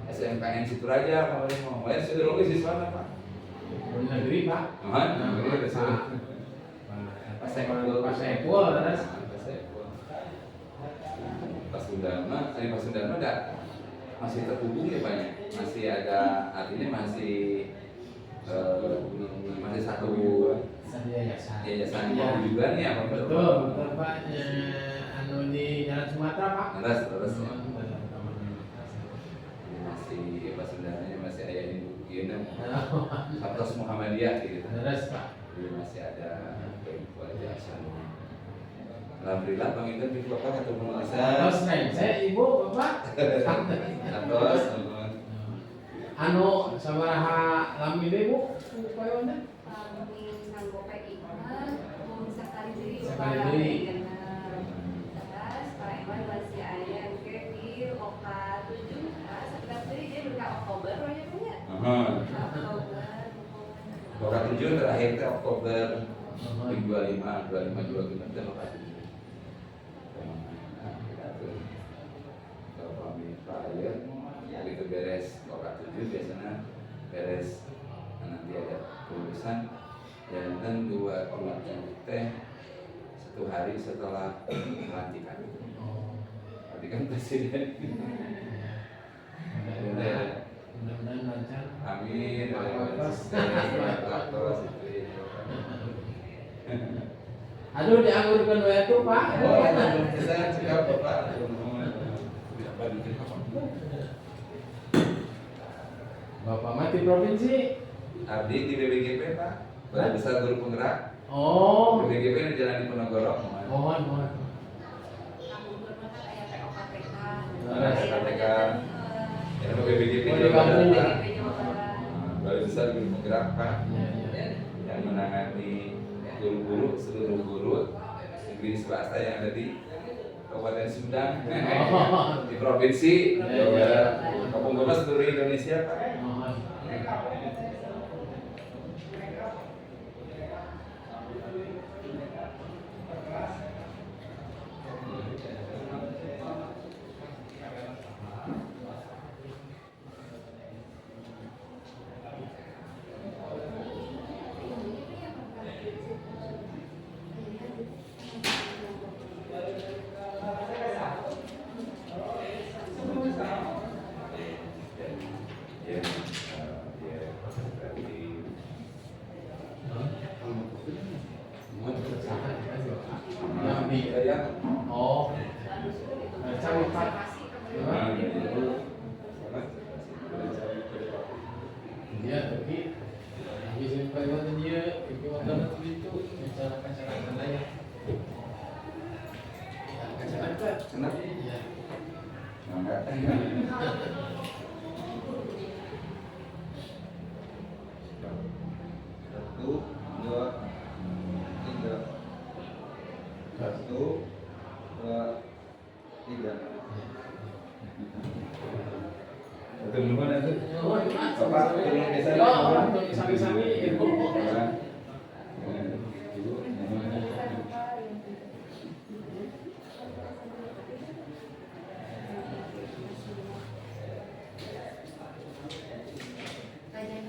SMKN Situraja Pak Marimo. Bayar sudah logis di sana Pak. Negeri Pak. Negeri ada sih. Pak Saiful terus. Pas Sundarma ada masih terhubung ya banyak, masih ada artinya masih satu yayasan juga nih apa betul Pak. Anu di Jalan Sumatera Pak. terus ya. Masih pas Sundarmanya masih ayah ibu gini Sabtos Muhammadiyah gitu. Terus Pak. Jadi masih ada yayasan. Alhamdulillah Bang Intan di Bapak atau belum bisa. Terus saya ibu Bapak. Terus Anu sabaraha lamide Bu? Supaya onda. Kami sanggup iman, sekali diri. Sekali diri. Terus Pak Iman masih ayah ke di Oka 7. Sekali diri dia berkah Oktober banyak punya. Oka 7 terakhir ke Oktober 25 kita Oka 7. Kalau kami trial begitu beres Oka 7 biasanya beres nanti ada kelulusan dan kan 27 teh 1 hari setelah pelantikan. Pelantikan presiden. Mudah-mudahan lancar. Amin. Aduh dianggurkan wae tuh Pak. Saya cakap Bapak. Bapak mati provinsi. Abdi di BBGP Pak. Balai Besar Guru Penggerak. Oh. BBGP di Jalan Diponegoro. Mohon. KPK. Ini BBGP Oh, di Jawa Barat. Bandung. Pak. Balai Besar Guru Penggerak Pak. Yang menangani guru-guru, seluruh guru negeri swasta yang ada di Kabupaten Sumedang, di provinsi Jawa Barat, Kabupaten seluruh Indonesia Pak. Oh. Cabut Pak. Dia tapi habis sampai mana dia itu waktu itu acara-acara lain. Acara Kenapa? Iya. Enggak. Satu, dua, tiga. Satu, dua, tiga. Betul mana tuh? Oh, Bapak, tolong desa. oh, sami-sami